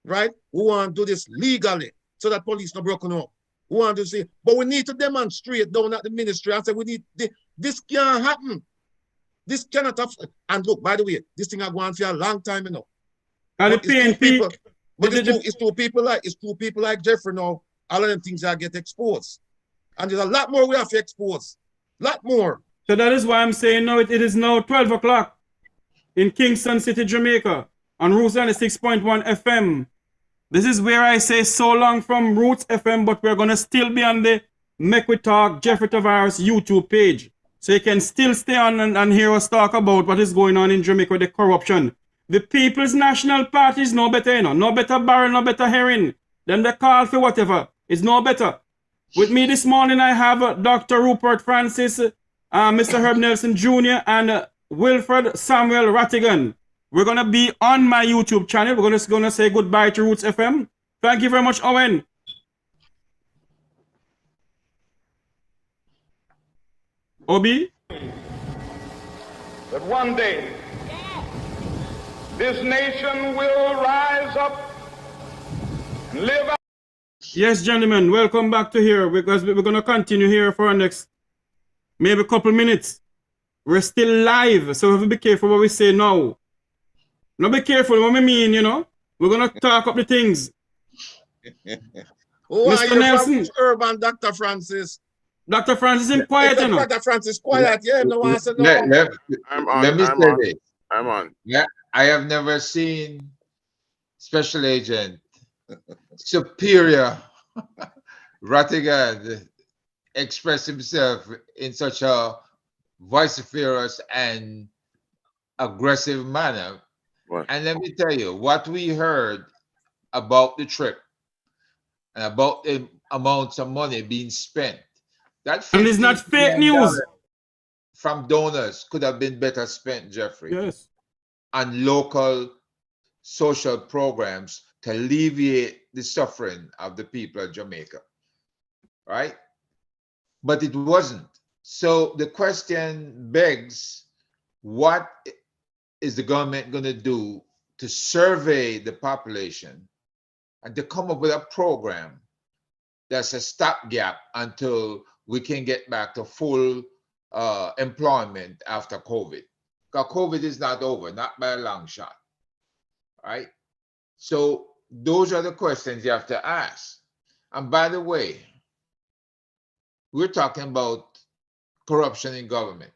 right? We want to do this legally so that police not broken up. We want to say, but we need to demonstrate down at the ministry and say we need this can't happen. This cannot happen. And look, by the way, this thing has gone on for a long time, you know.
And the PNP,
it's two people like Jeffrey now. All of them things that get exposed. And there's a lot more we have to expose. Lot more.
So that is why I'm saying now it is now 12 o'clock in Kingston City, Jamaica, on Roots 96.1 FM. This is where I say so long from Roots FM, but we're going to still be on the Make We Talk Jeffrey Tavares YouTube page. So you can still stay on and hear us talk about what is going on in Jamaica with the corruption. The People's National Party is no better, you know. No better barrel, no better herring. Then the call for whatever is no better. With me this morning, I have Dr. Rupert Francis, Mr. Herb Nelson Jr., and Wilfred Samuel Rattigan. We're going to be on my YouTube channel. We're going to say goodbye to Roots FM. Thank you very much, Owen. Obi?
That one day, this nation will rise up and live out.
Yes, gentlemen, welcome back to here, because we're going to continue here for our next maybe a couple minutes. We're still live, so we have to be careful what we say now. Now be careful what we mean, you know. We're going to talk up the things.
Mr. Nelson. Urban Dr. Francis.
Dr. Francis is quiet, you know.
Dr. Francis quiet, yeah. No one said no.
Let me say this.
I'm on.
Yeah, I have never seen Special Agent Superior Rattigan express himself in such a vociferous and aggressive manner.
Right.
And let me tell you, what we heard about the trip and about the amounts of money being spent, that
and it's not fake news
from donors could have been better spent, Jeffrey.
Yes.
On local social programs to alleviate the suffering of the people of Jamaica, right? But it wasn't. So the question begs, what is the government going to do to survey the population and to come up with a program that's a stopgap until we can get back to full employment after COVID? because COVID is not over, not by a long shot. Right? So those are the questions you have to ask. And by the way, we're talking about corruption in government.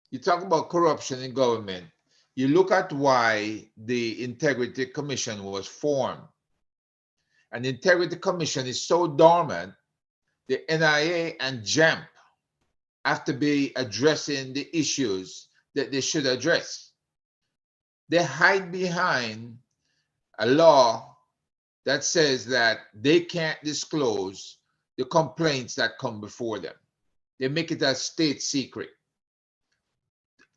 You talk about corruption in government, you look at why the Integrity Commission was formed. And the Integrity Commission is so dormant, the NIA and JAMP have to be addressing the issues that they should address. They hide behind a law that says that they can't disclose the complaints that come before them. They make it a state secret.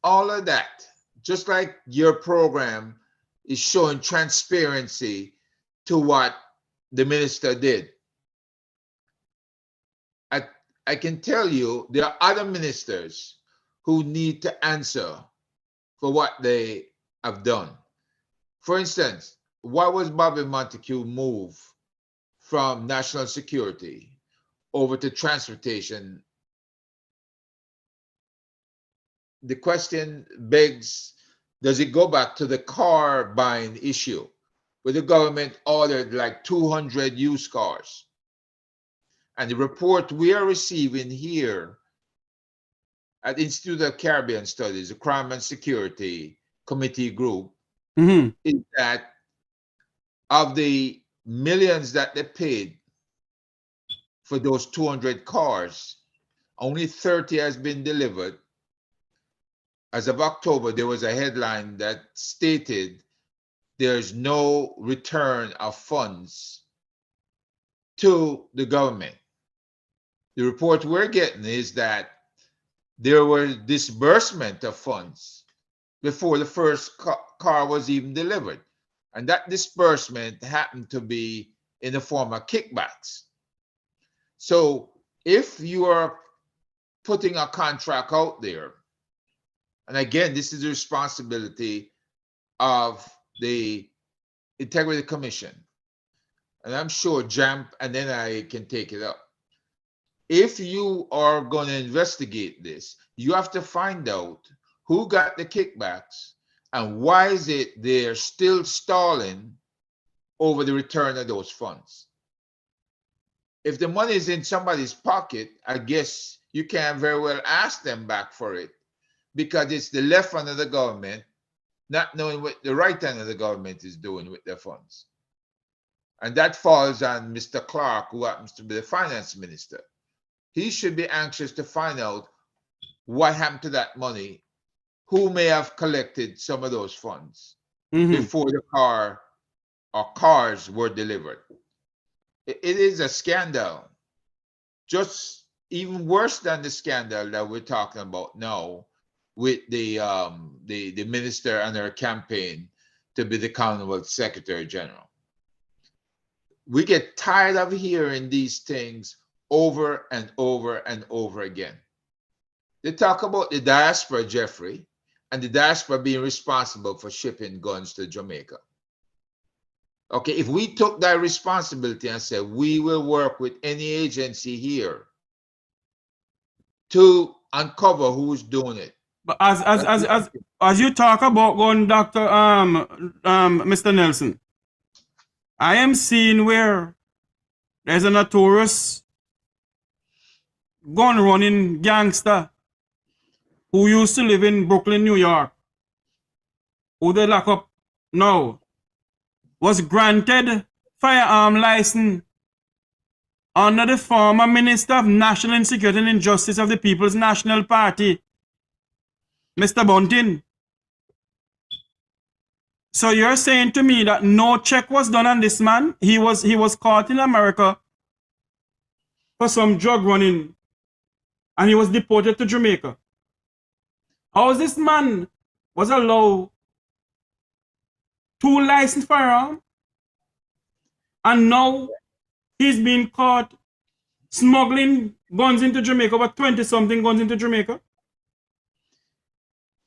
All of that, just like your program is showing transparency to what the minister did. I can tell you there are other ministers who need to answer for what they have done. For instance, why was Bobby Montague moved from national security over to transportation? The question begs, does it go back to the car buying issue where the government ordered like 200 used cars? And the report we are receiving here at Institute of Caribbean Studies, the Crime and Security Committee Group, is that of the millions that they paid for those 200 cars, only 30 has been delivered. As of October, there was a headline that stated there's no return of funds to the government. The report we're getting is that there was disbursement of funds before the first car was even delivered. And that disbursement happened to be in the form of kickbacks. So if you are putting a contract out there, and again, this is the responsibility of the Integrity Commission, and I'm sure JAMP and NIA can take it up. If you are going to investigate this, you have to find out who got the kickbacks and why is it they're still stalling over the return of those funds. If the money is in somebody's pocket, I guess you can't very well ask them back for it because it's the left hand of the government not knowing what the right hand of the government is doing with their funds. And that falls on Mr. Clark, who happens to be the finance minister. He should be anxious to find out what happened to that money, who may have collected some of those funds before the car or cars were delivered. It is a scandal, just even worse than the scandal that we're talking about now with the minister and her campaign to be the Commonwealth Secretary General. We get tired of hearing these things over and over and over again. They talk about the diaspora, Jeffrey, and the diaspora being responsible for shipping guns to Jamaica. Okay, if we took that responsibility and said we will work with any agency here to uncover who's doing it.
But as you talk about gun, Dr. Mr. Nelson, I am seeing where there's a notorious gun running gangster who used to live in Brooklyn, New York, who they lock up now, was granted firearm license under the former Minister of National Insecurity and Injustice of the People's National Party, Mr. Bunting. So you're saying to me that no check was done on this man? He was caught in America for some drug running and he was deported to Jamaica. How is this man was allowed 2 licensed firearms and now he's being caught smuggling guns into Jamaica, about 20-something guns into Jamaica?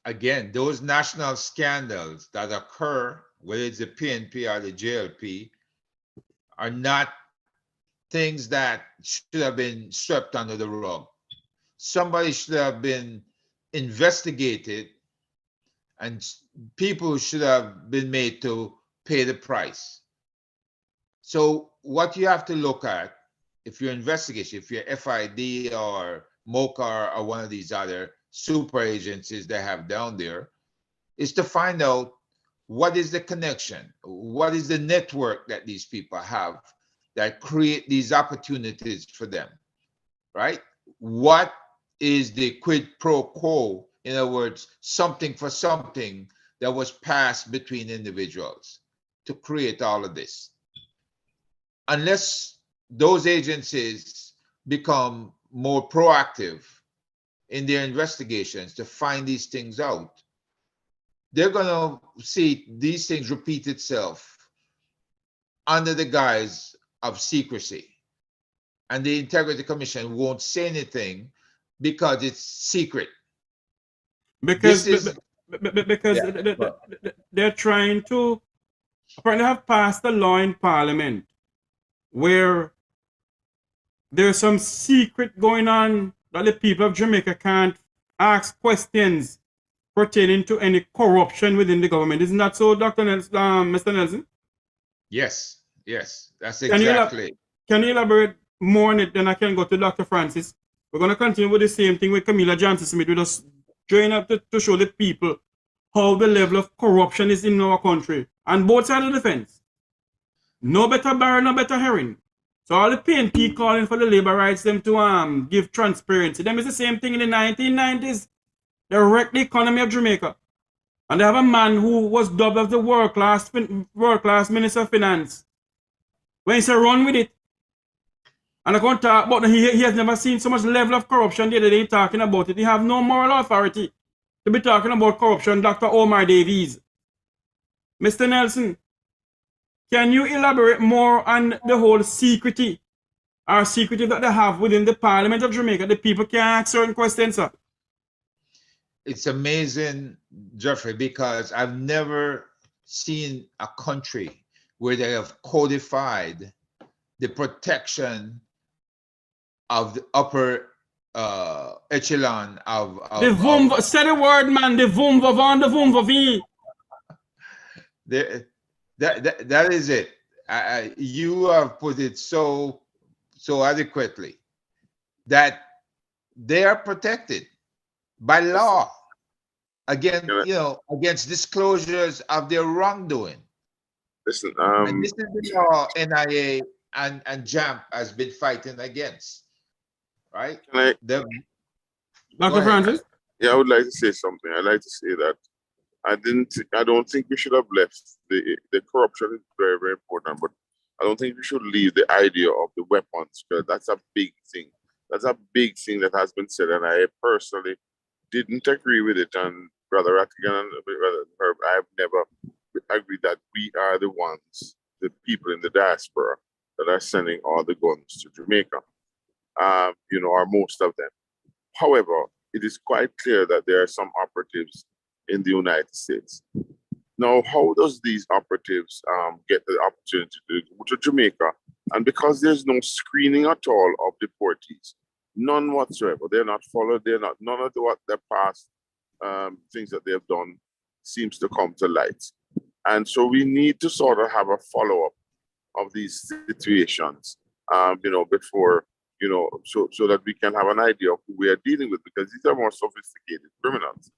Again, those national scandals that occur, whether it's the PNP or the JLP, are not things that should have been swept under the rug. Somebody should have been investigated, and people should have been made to pay the price. So what you have to look at, if you're investigation, if you're FID or MOCA or one of these other super agencies they have down there, is to find out what is the connection, what is the network that these people have that create these opportunities for them, right? What is the quid pro quo? In other words, something for something that was passed between individuals to create all of this. Unless those agencies become more proactive in their investigations to find these things out, they're going to see these things repeat itself under the guise of secrecy. And the Integrity Commission won't say anything because it's secret.
Because
Yeah.
they're trying to apparently have passed a law in Parliament where there's some secret going on that the people of Jamaica can't ask questions pertaining to any corruption within the government. Isn't that so, Dr. Mr. Nelson?
Yes, that's exactly.
Can you elaborate more on it? Then I can go to Dr. Francis. We're going to continue with the same thing with Camellia Johnson-smith. We're just joining up to show the people how the level of corruption is in our country. And both sides of the fence. No better barrel, no better herring. So all the PNP calling for the labor rights, them to give transparency. Them is the same thing in the 1990s. They wrecked the economy of Jamaica. And they have a man who was dubbed as the world-class Minister of Finance. When he said run with it. And I can't talk about he has never seen so much level of corruption the other day talking about it. He have no moral authority to be talking about corruption, Dr. Omar Davies. Mr. Nelson, can you elaborate more on the whole secrecy that they have within the Parliament of Jamaica? The people can ask certain questions, sir.
It's amazing, Jeffrey, because I've never seen a country where they have codified the protection of the upper echelon of
the vumva. Say the word, man. The vumva van the vumva v.
That is it. You have put it so adequately that they are protected by law against disclosures of their wrongdoing.
Listen,
and this is the law NIA and JAMP has been fighting against, right?
Dr. Francis?
Yeah, I would like to say something. I'd like to say that I don't think we should have left the corruption is very, very important, but I don't think we should leave the idea of the weapons, because that's a big thing. That's a big thing that has been said, and I personally didn't agree with it. And Brother Rattigan and Brother Herbert, I've never agreed that we are the ones, the people in the diaspora, that are sending all the guns to Jamaica, or most of them. However, it is quite clear that there are some operatives in the United States. Now, how does these operatives get the opportunity to go to Jamaica? And because there's no screening at all of deportees, none whatsoever, they're not followed, none of what their past things that they have done seems to come to light. And so we need to sort of have a follow-up of these situations, before, so that we can have an idea of who we are dealing with, because these are more sophisticated criminals.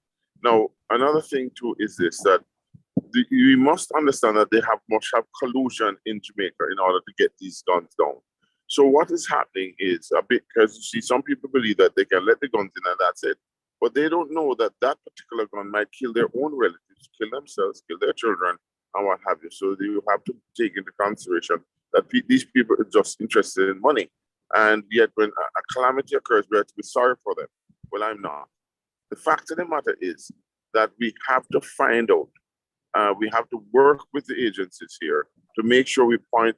Now, another thing too is this, that we must understand that they must have collusion in Jamaica in order to get these guns down. So what is happening is because you see, some people believe that they can let the guns in and that's it, but they don't know that that particular gun might kill their own relatives, kill themselves, kill their children, and what have you. So you have to take into consideration that these people are just interested in money. And yet when a calamity occurs, we have to be sorry for them. Well, I'm not. The fact of the matter is that we have to find out, we have to work with the agencies here to make sure we point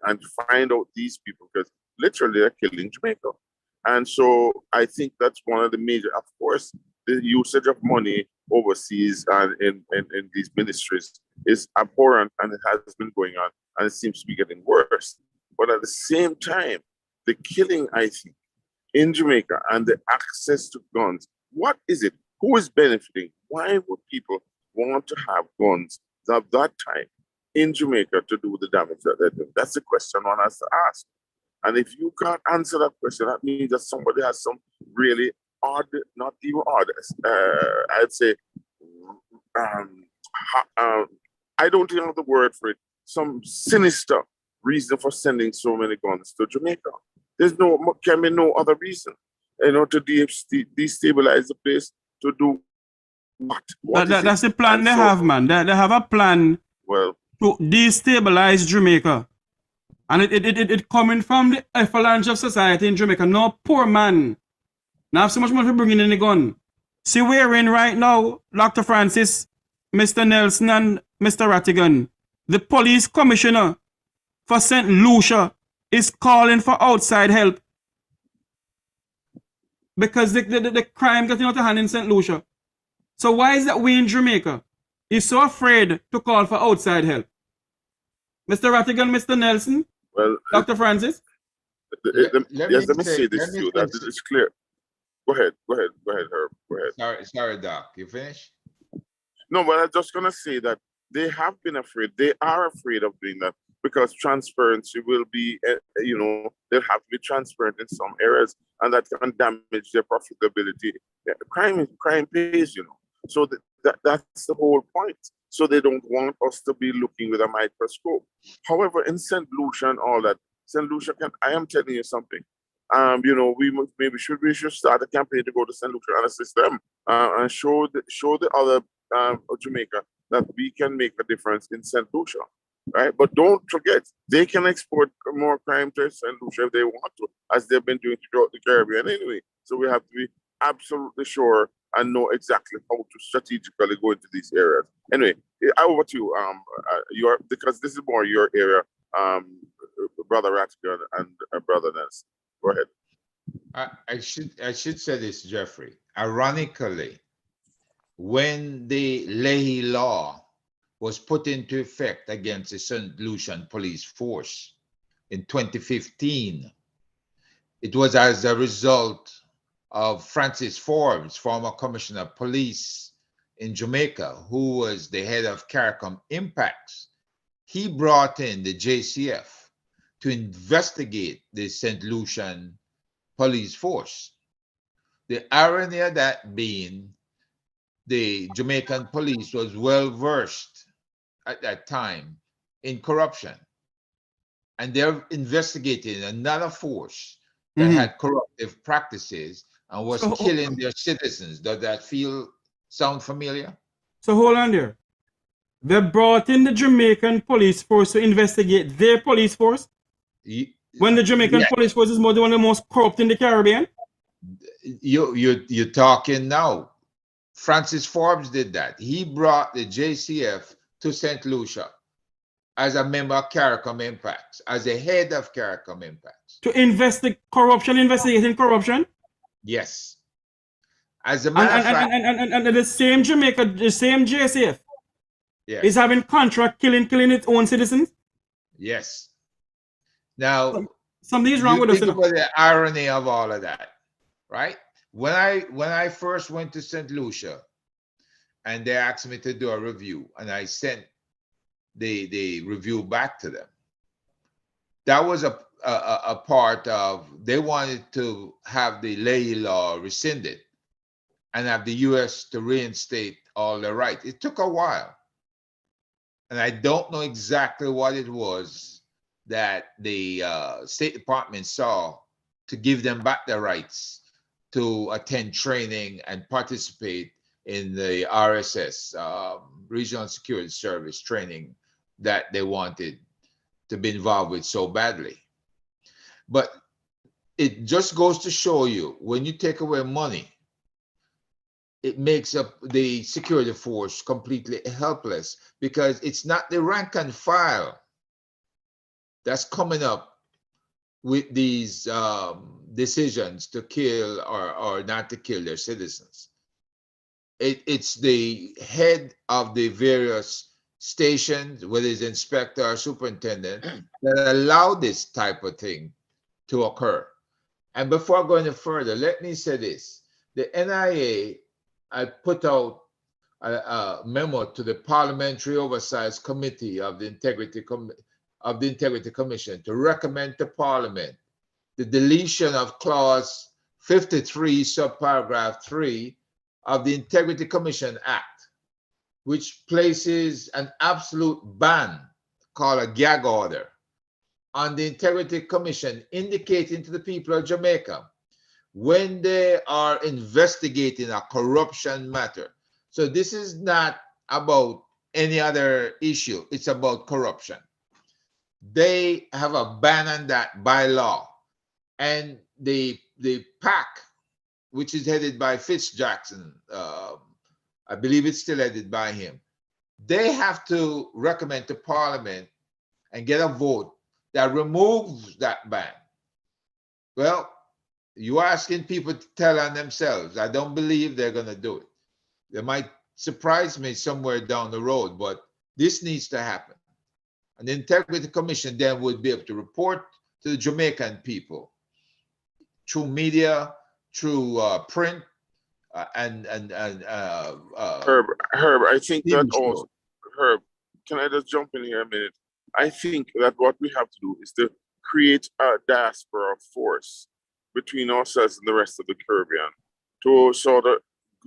and find out these people, because literally they're killing Jamaica. And so I think that's one of the major, of course, the usage of money overseas and in these ministries is abhorrent, and it has been going on, and it seems to be getting worse. But at the same time, the killing, I think, in Jamaica and the access to guns, what is it? Who is benefiting? Why would people want to have guns of that type in Jamaica to do the damage that they're doing? That's the question one has to ask. And if you can't answer that question, that means that somebody has some really odd, not even odd, I'd say, I don't even know the word for it, some sinister reason for sending so many guns to Jamaica. Can be no other reason, to destabilize the place, to do what?
That's the plan they have, man. They have a plan to destabilize Jamaica. And it coming from the avalanche of society in Jamaica. No poor man. Now have so much money for bringing in the gun. See, we're in right now, Dr. Francis, Mr. Nelson, and Mr. Rattigan. The police commissioner for St. Lucia is calling for outside help. Because the crime getting out of hand in St. Lucia. So why is that we in Jamaica is so afraid to call for outside help? Mr. Rattigan, Mr. Nelson, Dr. Francis?
Let me say this to you, that it is clear. Go ahead, Herb. Go ahead.
Sorry, Doc. You finished?
No, but I'm just gonna say that they have been afraid. They are afraid of doing that because transparency will be, they'll have to be transparent in some areas, and that can damage their profitability. Crime pays, So that's the whole point. So they don't want us to be looking with a microscope. However, in St. Lucia and all that, St. Lucia I am telling you something. We should start a campaign to go to St. Lucia and assist them and show the other Jamaica that we can make a difference in St. Lucia, right? But don't forget, they can export more crime to St. Lucia if they want to, as they've been doing throughout the Caribbean anyway. So we have to be absolutely sure and know exactly how to strategically go into these areas. Anyway, over to you, because this is more your area, Brother Rattigan and Brother Nelson. Go ahead.
I should say this, Jeffrey. Ironically, when the Leahy law was put into effect against the St. Lucian police force in 2015, it was as a result of Francis Forbes, former commissioner of police in Jamaica, who was the head of CARICOM Impacts. He brought in the JCF to investigate the St. Lucian police force. The irony of that being, the Jamaican police was well versed at that time in corruption. And they're investigating another force that had corruptive practices and was killing their citizens. Does that sound familiar?
So hold on there. They brought in the Jamaican police force to investigate their police force? When the Jamaican police force is one of the most corrupt in the Caribbean?
You're talking now. Francis Forbes did that. He brought the JCF to St. Lucia as a member of CARICOM Impacts, as a head of CARICOM Impacts.
To investigate corruption, investigating corruption?
Yes. As a matter of fact.
And the same Jamaica, the same JCF is having contract killing its own citizens?
Yes. Now,
something is wrong with us.
Think about the irony of all of that, right? When I first went to St. Lucia and they asked me to do a review and I sent the review back to them, that was a part of, they wanted to have the Leahy law rescinded and have the U.S. to reinstate all their rights. It took a while. And I don't know exactly what it was that the State Department saw to give them back their rights to attend training and participate in the RSS, Regional Security Service training that they wanted to be involved with so badly. But it just goes to show you, when you take away money, it makes up the security force completely helpless, because it's not the rank and file that's coming up with these decisions to kill or not to kill their citizens. It's the head of the various stations, whether it's inspector or superintendent, that allow this type of thing to occur. And before going further, let me say this. The NIA I put out a memo to the Parliamentary Oversight Committee of the Integrity Commission to recommend to Parliament the deletion of clause 53, subparagraph 3 of the Integrity Commission Act, which places an absolute ban, called a gag order, on the Integrity Commission, indicating to the people of Jamaica when they are investigating a corruption matter. So this is not about any other issue. It's about corruption. They have a ban on that by law. And the PAC, which is headed by Jackson, I believe it's still headed by him, they have to recommend to Parliament and get a vote that removes that ban. Well, you're asking people to tell on themselves. I don't believe they're going to do it. They might surprise me somewhere down the road, but this needs to happen. And the Integrity Commission then would be able to report to the Jamaican people through media, through print, and
Herb, I think that also, Herb, can I just jump in here a minute? I think that what we have to do is to create a diaspora force between ourselves and the rest of the Caribbean to sort of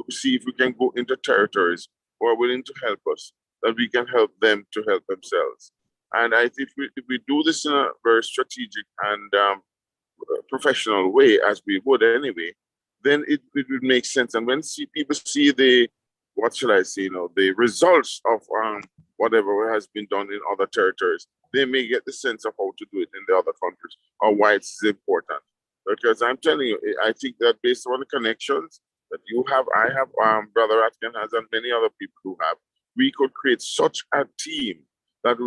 see if we can go into territories who are willing to help us, that we can help them to help themselves. And I think if we do this in a very strategic and professional way, as we would anyway, then it would make sense. And when people see the, what shall I say, the results of whatever has been done in other territories, they may get the sense of how to do it in the other countries or why it's important. Because I'm telling you, I think that based on the connections that you have, I have, Brother Rattigan has, and many other people who have, we could create such a team that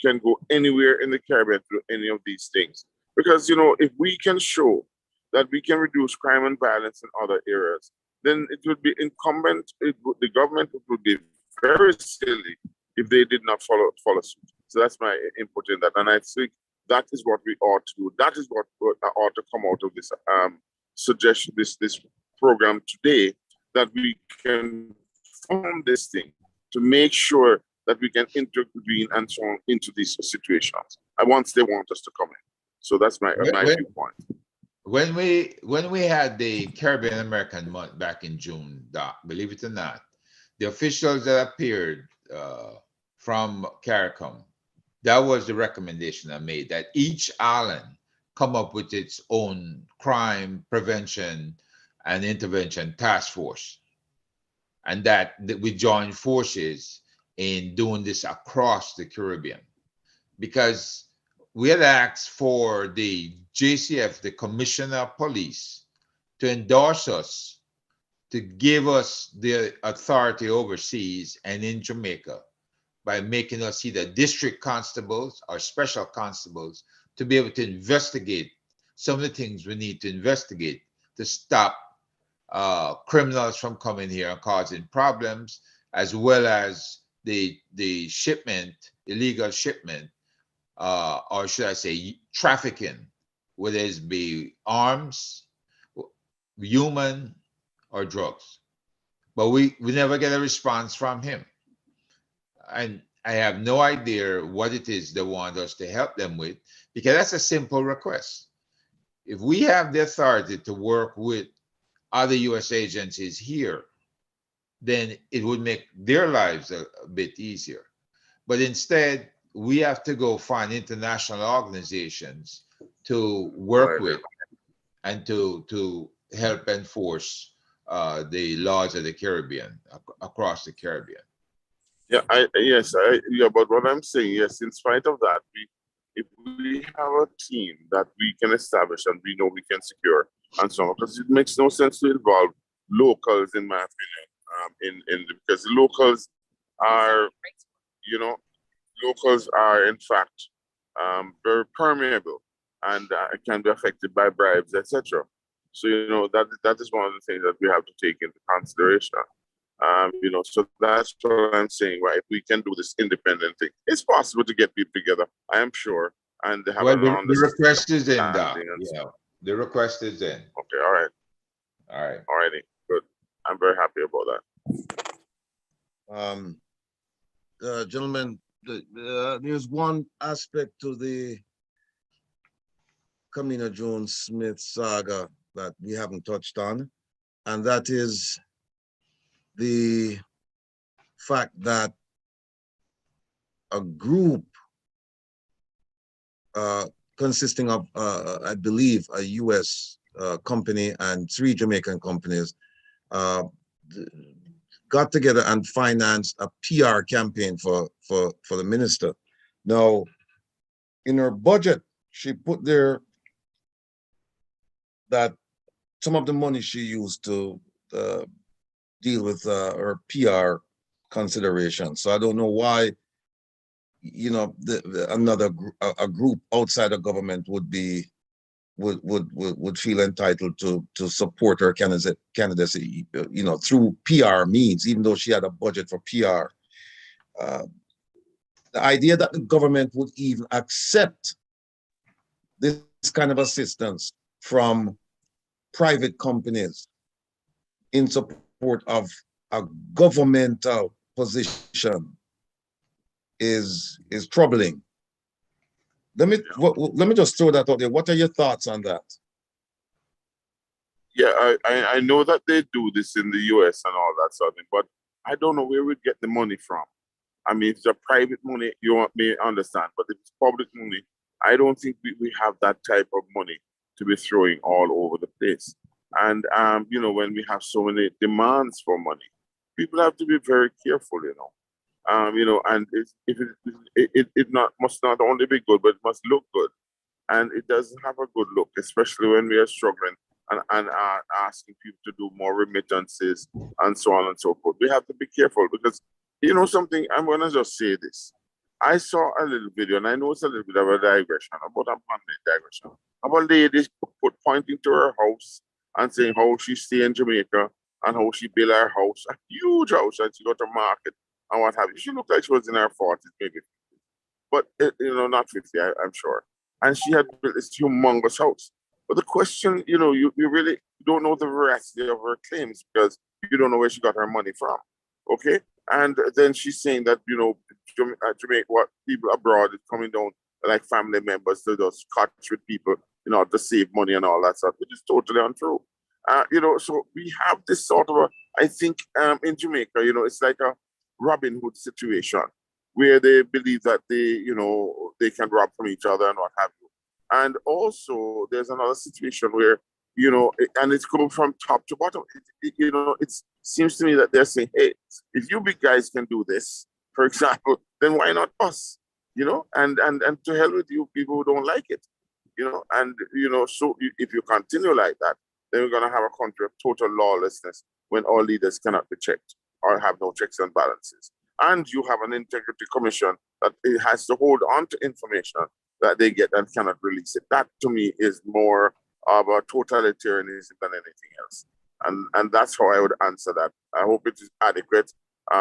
can go anywhere in the Caribbean to do any of these things. Because, if we can show that we can reduce crime and violence in other areas, then it would be incumbent, the government would be very silly if they did not follow suit. So that's my input in that. And I think that is what we ought to do. That is what ought to come out of this suggestion, this program today, that we can form this thing to make sure that we can intervene and so on into these situations. And once they want us to come in. So that's my viewpoint.
When we had the Caribbean American Month back in June, Doc, believe it or not, the officials that appeared from CARICOM, that was the recommendation I made, that each island come up with its own crime prevention and intervention task force, and that we join forces in doing this across the Caribbean, because we had asked for the JCF, the Commissioner of Police, to endorse us, to give us the authority overseas and in Jamaica by making us either district constables or special constables to be able to investigate some of the things we need to investigate to stop criminals from coming here and causing problems, as well as the illegal shipment, or should I say trafficking, whether it be arms, human, or drugs. But we never get a response from him. And I have no idea what it is they want us to help them with, because that's a simple request. If we have the authority to work with other U.S. agencies here, then it would make their lives a bit easier. But instead, we have to go find international organizations to work with and to help enforce the laws of the Caribbean, across the Caribbean.
Yeah, but what I'm saying, yes, in spite of that, if we have a team that we can establish and we know we can secure and so on, because it makes no sense to involve locals, in my opinion, because the locals are, in fact very permeable and can be affected by bribes, etc. So that is one of the things that we have to take into consideration. So that's what I'm saying. Right, if we can do this independent thing, it's possible to get people together, I am sure, and they have
the request is in, Doc. Yeah, the request is in.
Okay, all right.
All right.
All righty, good. I'm very happy about that.
Gentlemen, there's one aspect to the Camellia Johnson-smith saga that we haven't touched on, and that is the fact that a group consisting of, I believe, a U.S. company and 3 Jamaican companies got together and financed a PR campaign for the minister. Now, in her budget, she put there that some of the money she used to deal with her PR considerations. So I don't know why, you know, a group outside of government would feel entitled to support her candidacy, you know, through PR means, even though she had a budget for PR. The idea that the government would even accept this kind of assistance from private companies in support of a governmental position is troubling. Let me just throw that out there. What are your thoughts on that?
Yeah, I know that they do this in the US and all that sort of thing, but I don't know where we'd get the money from. I mean, if it's a private money, you may understand, but if it's public money, I don't think we have that type of money to be throwing all over the place. And, you know, when we have so many demands for money, people have to be very careful, you know. You know, and it must not only be good, but it must look good. And it doesn't have a good look, especially when we are struggling and are asking people to do more remittances and so on and so forth. We have to be careful because, you know something, I'm going to just say this. I saw a little video, and I know it's a little bit of a digression, about a one-minute digression, of a lady pointing to her house and saying how she stay in Jamaica and how she built her house, a huge house, and she got to market and what have you. She looked like she was in her 40s, maybe 50s. But, you know, not 50, I'm sure. And she had built this humongous house. But the question, you know, you really don't know the veracity of her claims because you don't know where she got her money from. Okay? And then she's saying that, you know, Jamaica, what people abroad is coming down like family members to just cut with people, you know, to save money and all that stuff, which is totally untrue. You know, so we have this sort of I think in Jamaica, you know, it's like a Robin Hood situation where they believe that you know, they can rob from each other and what have you. And also there's another situation where, you know, and it's coming from top to bottom. You know, it seems to me that they're saying, hey, if you big guys can do this, for example, then why not us? You know, and to hell with you people who don't like it, you know, and, you know, so if you continue like that, then we're going to have a country of total lawlessness when all leaders cannot be checked or have no checks and balances. And you have an integrity commission that it has to hold on to information that they get and cannot release it. That to me is more of a totalitarianism than anything else. And that's how I would answer that. I hope it is adequate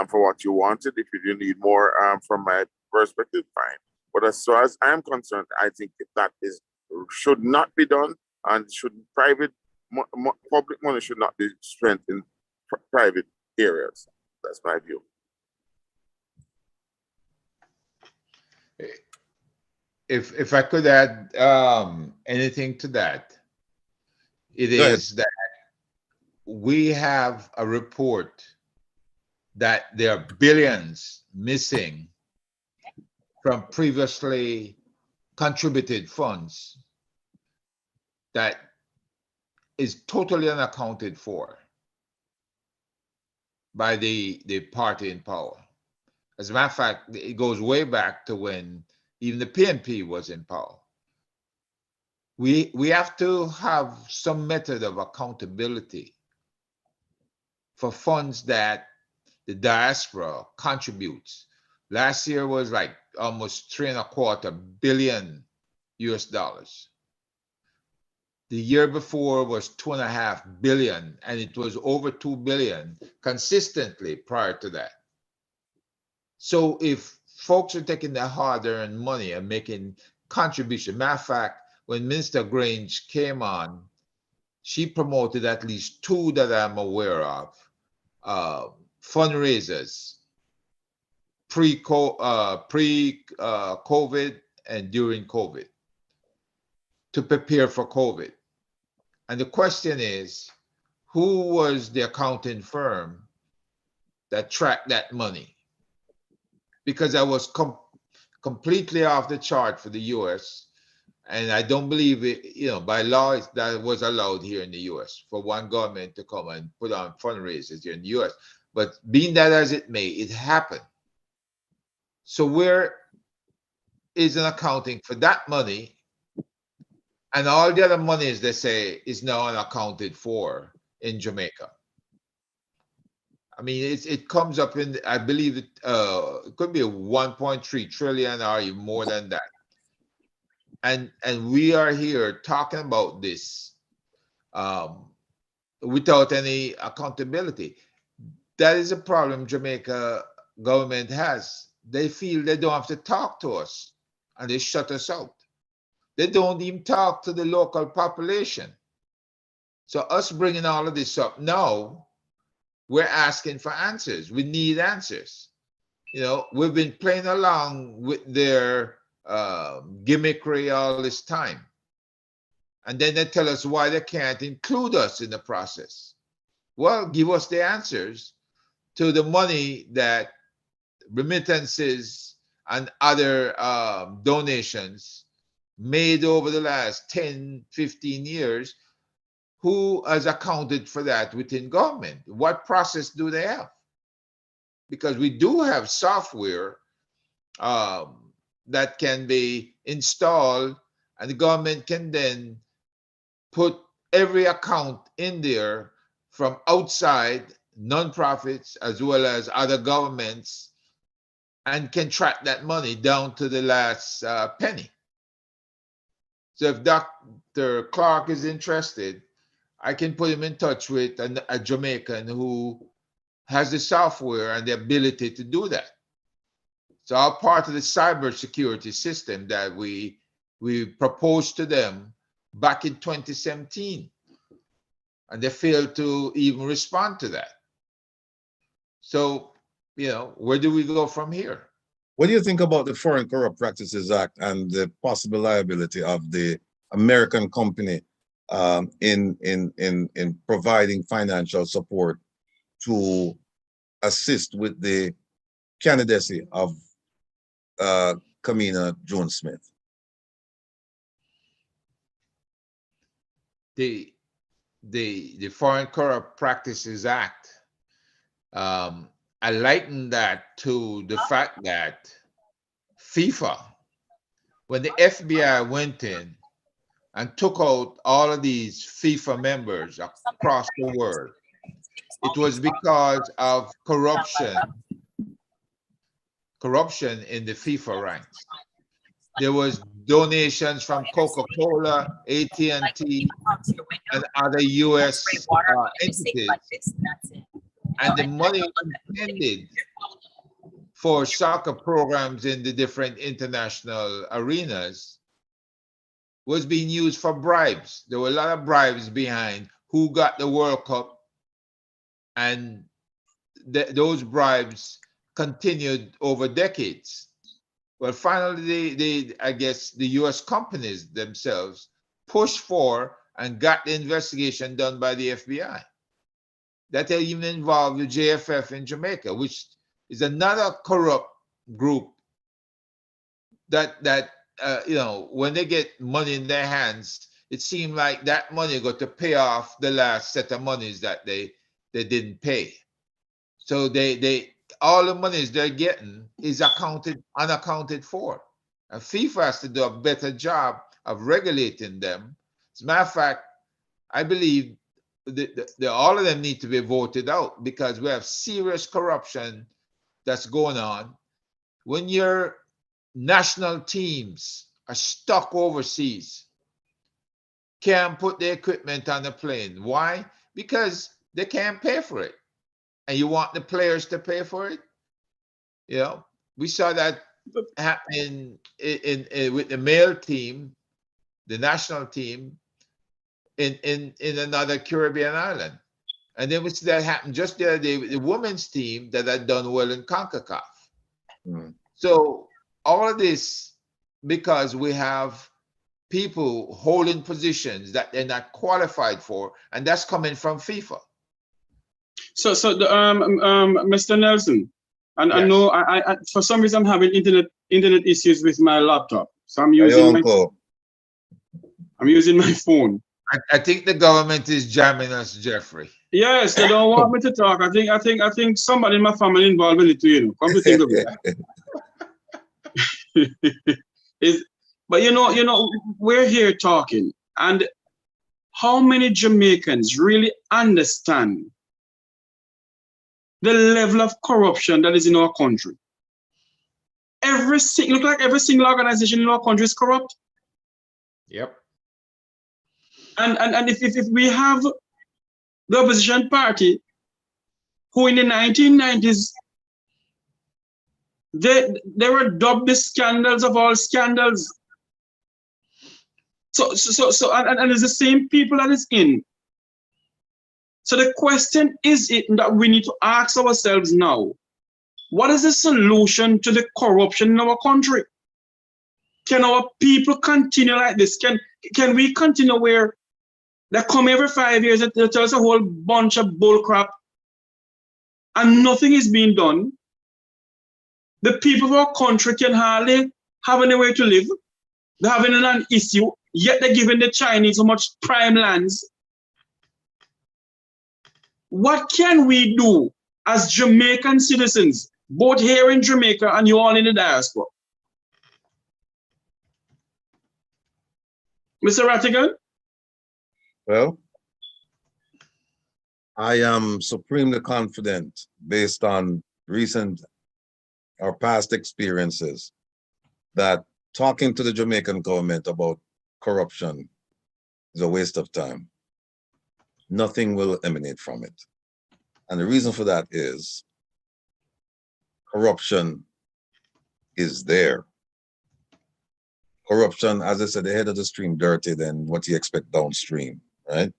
for what you wanted. If you need more from my perspective, fine. But as far as I'm concerned, I think that should not be done, and public money should not be spent in private areas. That's my view.
If I could add anything to that, it is that we have a report that there are billions missing from previously contributed funds that is totally unaccounted for by the party in power. As a matter of fact, it goes way back to when even the PNP was in power. We have to have some method of accountability for funds that the diaspora contributes. Last year was like almost $3.25 billion US. The year before was $2.5 billion, and it was over $2 billion consistently prior to that. So if folks are taking their hard-earned money and making contribution, matter of fact, when Minister Grange came on, she promoted at least 2 that I'm aware of fundraisers pre-COVID and during COVID to prepare for COVID. And the question is, who was the accounting firm that tracked that money? Because I was completely off the chart for the US. And I don't believe it, by law, that was allowed here in the US for one government to come and put on fundraisers here in the US. But being that as it may, it happened. So where is an accounting for that money? And all the other monies, they say, is now unaccounted for in Jamaica. I mean, it comes up in, I believe it could be 1.3 trillion or even more than that. And we are here talking about this without any accountability. That is a problem Jamaica government has. They feel they don't have to talk to us, and they shut us out. They don't even talk to the local population. So us bringing all of this up now, we're asking for answers. We need answers. We've been playing along with their gimmickry all this time. And then they tell us why they can't include us in the process. Well, give us the answers to the money that remittances and other donations made over the last 10, 15 years. Who has accounted for that within government? What process do they have? Because we do have software that can be installed, and the government can then put every account in there from outside, nonprofits as well as other governments, and can track that money down to the last penny. So if Dr. Clark is interested, I can put him in touch with a Jamaican who has the software and the ability to do that. It's all part of the cybersecurity system that we proposed to them back in 2017. And they failed to even respond to that. So, where do we go from here?
What do you think about the Foreign Corrupt Practices Act and the possible liability of the American company in providing financial support to assist with the candidacy of Camellia Johnson-smith?
The Foreign Corrupt Practices Act, I liken that to the fact that FIFA, when the FBI went in and took out all of these FIFA members across the world, it was because of corruption in the FIFA ranks. There was donations from Coca-Cola, AT&T, and other U.S. entities. And the money intended for soccer programs in the different international arenas was being used for bribes. There were a lot of bribes behind who got the World Cup, and those bribes continued over decades. Well, finally, I guess the U.S. companies themselves pushed for and got the investigation done by the FBI. That even involved the JFF in Jamaica, which is another corrupt group that when they get money in their hands, it seemed like that money got to pay off the last set of monies that they didn't pay. So they all the monies they're getting is unaccounted for. And FIFA has to do a better job of regulating them. As a matter of fact, I believe all of them need to be voted out because we have serious corruption that's going on. When your national teams are stuck overseas, can't put the equipment on the plane. Why? Because they can't pay for it. And you want the players to pay for it? We saw that happen with the male team, the national team, in another Caribbean island. And then we see that happen just the other day with the women's team that had done well in CONCACAF. So all of this because we have people holding positions that they're not qualified for, and that's coming from FIFA.
So Mr. Nelson, and yes. I know I for some reason I'm having internet issues with my laptop, so I'm using my phone.
I think the government is jamming us, Jeffrey.
Yes, they don't want me to talk. I think somebody in my family involved in it too. Come to think of it. But you know, we're here talking, and how many Jamaicans really understand the level of corruption that is in our country? Look like every single organization in our country is corrupt.
Yep.
And if we have the opposition party who in the 1990s they were dubbed the scandals of all scandals. So and it's the same people that is in. So the question is that we need to ask ourselves now, what is the solution to the corruption in our country? Can our people continue like this? Can we continue where they come every 5 years and they tell us a whole bunch of bull crap and nothing is being done? The people of our country can hardly have anywhere to live. They're having an issue, yet they're giving the Chinese so much prime lands. What can we do as Jamaican citizens, both here in Jamaica and you all in the diaspora? Mr. Rattigan?
Well, I am supremely confident based on recent or past experiences that talking to the Jamaican government about corruption is a waste of time. Nothing will emanate from it. And the reason for that is corruption is there. Corruption, as I said, the head of the stream dirty than what you expect downstream, right?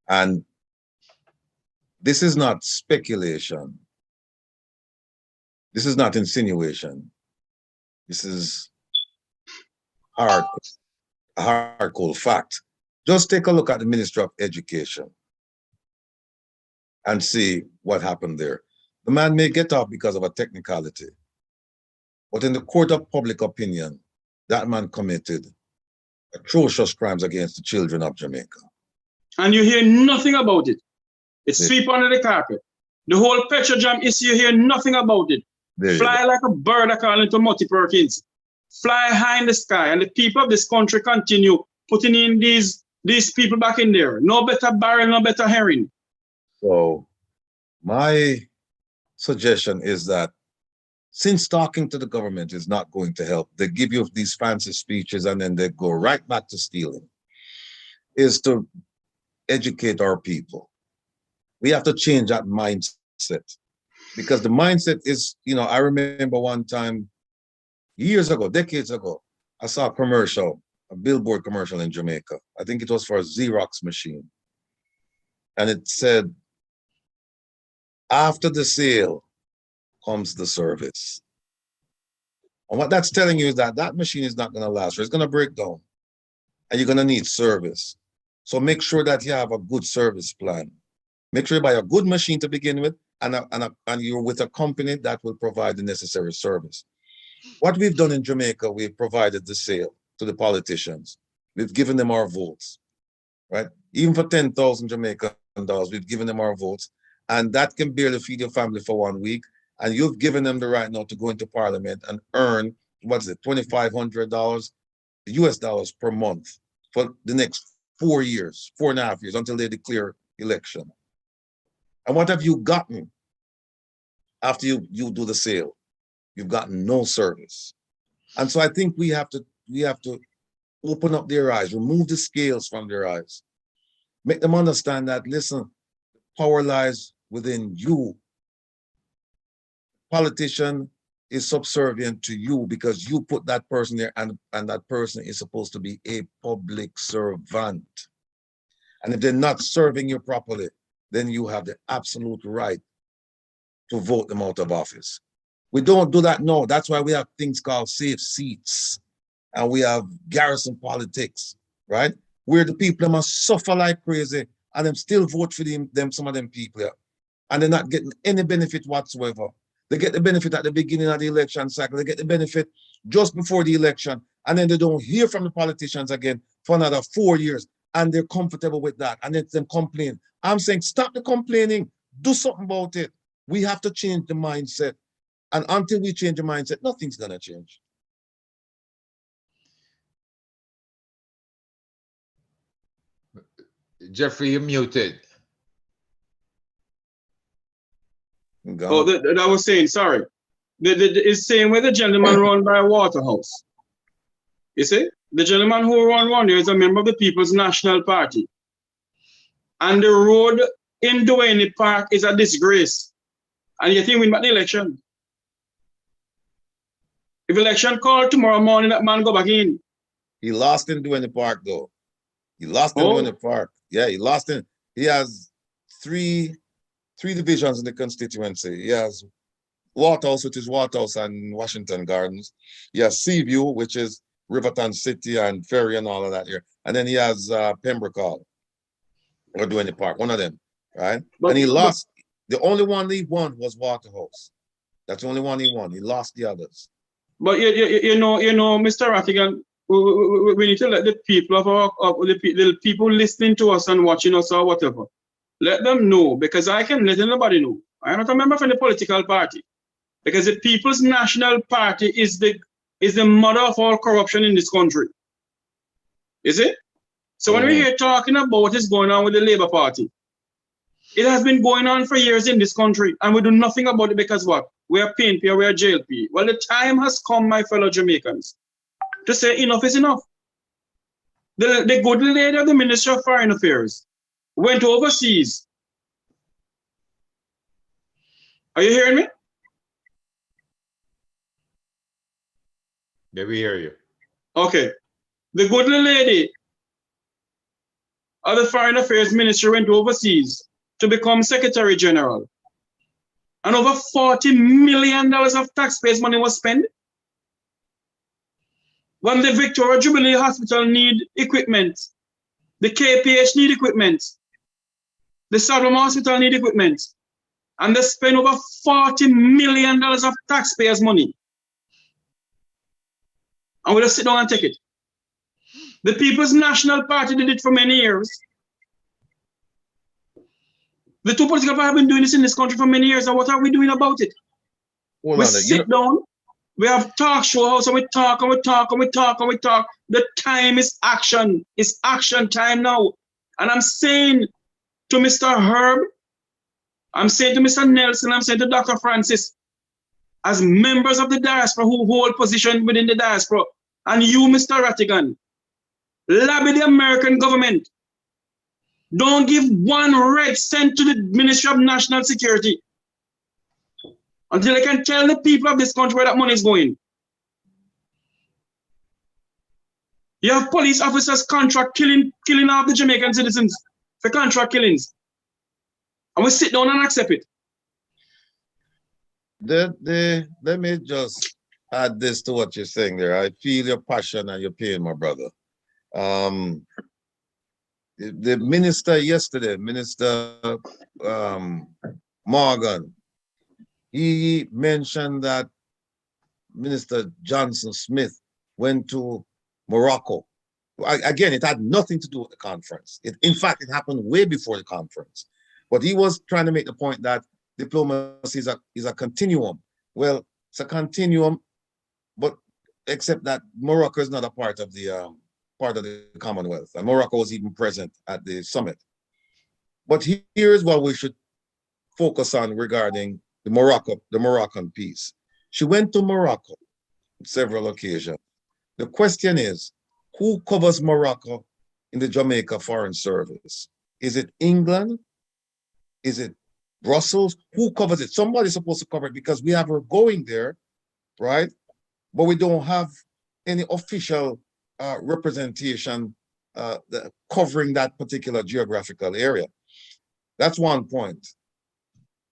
And this is not speculation. This is not insinuation. This is a hardcore fact. Just take a look at the Ministry of Education and see what happened there. The man may get off because of a technicality, but in the court of public opinion, that man committed atrocious crimes against the children of Jamaica.
And you hear nothing about it. It's swept under the carpet. The whole Petrojam issue, you hear nothing about it. Fly like a bird according to Mutty Perkins. Fly high in the sky, and the people of this country continue putting in these people back in there. No better barrel, no better herring.
So my suggestion is that since talking to the government is not going to help, they give you these fancy speeches and then they go right back to stealing, is to educate our people. We have to change that mindset, because the mindset is, you know, I remember one time, years ago, decades ago, I saw a commercial, a billboard commercial in Jamaica. I think it was for a Xerox machine. And it said, after the sale comes the service. And what that's telling you is that that machine is not going to last, or it's going to break down, and you're going to need service. So make sure that you have a good service plan. Make sure you buy a good machine to begin with, and you're with a company that will provide the necessary service. What we've done in Jamaica, we've provided the sale to the politicians. We've given them our votes, right? Even for 10,000 Jamaican dollars, we've given them our votes, and that can barely feed your family for 1 week. And you've given them the right now to go into parliament and earn, what's it, $2,500 US dollars per month for the next 4 years, 4.5 years, until they declare election. And what have you gotten after you do the sale? You've gotten no service. And so I think we have to open up their eyes, remove the scales from their eyes, make them understand that, listen, power lies within you. Politician is subservient to you because you put that person there, and that person is supposed to be a public servant. And if they're not serving you properly,
then you have the absolute right to vote them out of office. We don't do that now. That's why we have things called safe seats, and we have garrison politics, right? Where the people must suffer like crazy, and them still vote for some of them people here. And they're not getting any benefit whatsoever. They get the benefit at the beginning of the election cycle. They get the benefit just before the election, and then they don't hear from the politicians again for another 4 years, and they're comfortable with that, and then them complain. I'm saying stop the complaining. Do something about it. We have to change the mindset. And until we change the mindset, nothing's going to change.
Jeffrey, you're muted.
Oh, that I was saying, sorry. It's saying where the gentleman run by Waterhouse. You see? The gentleman who run there is a member of the People's National Party. And the road in Duane Park is a disgrace. And yet he win back the election. If election called tomorrow morning, that man go back in.
He lost in Duane Park, though. He lost in Duane Park. Yeah, he lost in. He has three divisions in the constituency. He has Waterhouse, which is Waterhouse and Washington Gardens. He has Seaview, which is Riverton City and Ferry and all of that here. And then he has Pembroke Hall or Duane Park, one of them, right? And he lost. The only one he won was Waterhouse. That's the only one he won. He lost the others.
But you know, Mr. Rattigan, we need to let the people the people listening to us and watching us or whatever, let them know, because I can let anybody know. I'm not a member from the political party, because the People's National Party is the mother of all corruption in this country. Is it? So when we hear talking about what is going on with the Labour Party, it has been going on for years in this country, and we do nothing about it because what? We are paying pay, we are jail pay. Well, the time has come, my fellow Jamaicans, to say enough is enough. The good lady of the Ministry of Foreign Affairs went overseas. Are you hearing me?
Yeah, we hear you.
Okay. The good lady of the Foreign Affairs Ministry went overseas to become Secretary General. And over $40 million of taxpayers' money was spent. When the Victoria Jubilee Hospital need equipment, the KPH need equipment, the Southern Hospital need equipment, and they spend over $40 million of taxpayers' money. And we just sit down and take it. The People's National Party did it for many years. The two political parties have been doing this in this country for many years, and what are we doing about it? We sit down, we have talk show house, and we talk, and we talk, and we talk, and we talk. The time is action. It's action time now. And I'm saying to Mr. Herb, I'm saying to Mr. Nelson, I'm saying to Dr. Francis, as members of the diaspora who hold position within the diaspora, and you, Mr. Rattigan, lobby the American government. Don't give 1 red cent to the Ministry of National Security until they can tell the people of this country where that money is going. You have police officers contract killing off the Jamaican citizens for contract killings. And we sit down and accept it.
Let me just add this to what you're saying there. I feel your passion and your pain, my brother. The minister yesterday, Minister Morgan, he mentioned that Minister Johnson-smith went to Morocco. Again, it had nothing to do with the conference. In fact, it happened way before the conference. But he was trying to make the point that diplomacy is a continuum. Well, it's a continuum, but except that Morocco is not a part of the Commonwealth, and Morocco was even present at the summit. But here's what we should focus on regarding the Moroccan piece. She went to Morocco on several occasions. The question is, who covers Morocco in the Jamaica Foreign Service? Is it England? Is it Brussels? Who covers it? Somebody's supposed to cover it because we have her going there, right? But we don't have any official representation covering that particular geographical area. That's one point.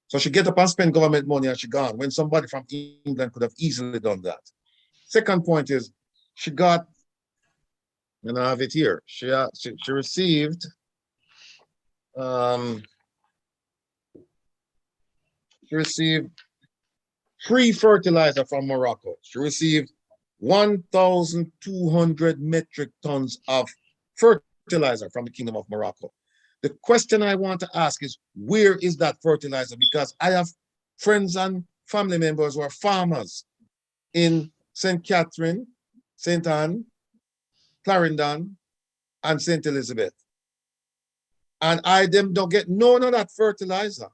So she get up and spend government money and she gone, when somebody from England could have easily done that. Second point is she got, and I have it here, she received free fertilizer from Morocco. She received 1,200 metric tons of fertilizer from the Kingdom of Morocco. The question I want to ask is, where is that fertilizer? Because I have friends and family members who are farmers in St. Catherine, St. Anne, Clarendon, and St. Elizabeth. And I them don't get none of that fertilizer.